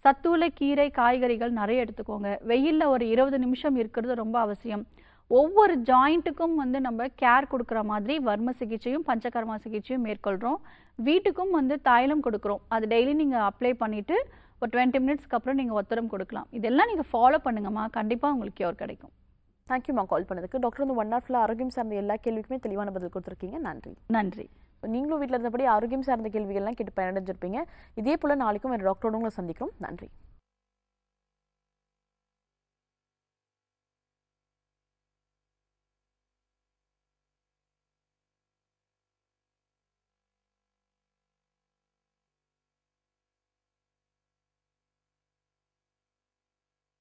[SPEAKER 2] சத்துள்ள கீரை காய்கறிகள் நிறைய எடுத்துக்கோங்க. வெயிலில் ஒரு 20 நிமிஷம் இருக்கிறது ரொம்ப அவசியம். ஒவ்வொரு ஜாயிண்ட்டுக்கும் வந்து நம்ம கேர் கொடுக்குற மாதிரி வர்ம சிகிச்சையும் பஞ்சகர்மா சிகிச்சையும் மேற்கொள்கிறோம். வீட்டுக்கும் வந்து தைலம் கொடுக்குறோம். அது டெய்லி நீங்கள் அப்ளை பண்ணிவிட்டு ஒரு 20 மினிட்ஸ்க்கு அப்புறம் நீங்கள் ஒத்தரம் கொடுக்கலாம். இதெல்லாம் நீங்கள் ஃபாலோ பண்ணுங்கம்மா, கண்டிப்பாக உங்களுக்கு கியூர் கிடைக்கும்.
[SPEAKER 1] தேங்க்யூம்மா கால் பண்ணதுக்கு. டாக்டர் வந்து 1 ஹவர்ல ஆரோக்கியம் சார்ந்த எல்லா கேள்விக்குமே தெளிவான பதில் கொடுத்துருக்கீங்க. நன்றி.
[SPEAKER 2] நன்றி.
[SPEAKER 1] நீங்களும் வீட்டில் இருந்தபடி ஆரோக்கியம் சார்ந்த கேள்விகள்லாம் கேட்டு பயனடைஞ்சிருப்பீங்க. இதே போல் நாளைக்கும் வேறு டாக்டரோட உங்களை சந்திக்கிறோம். நன்றி.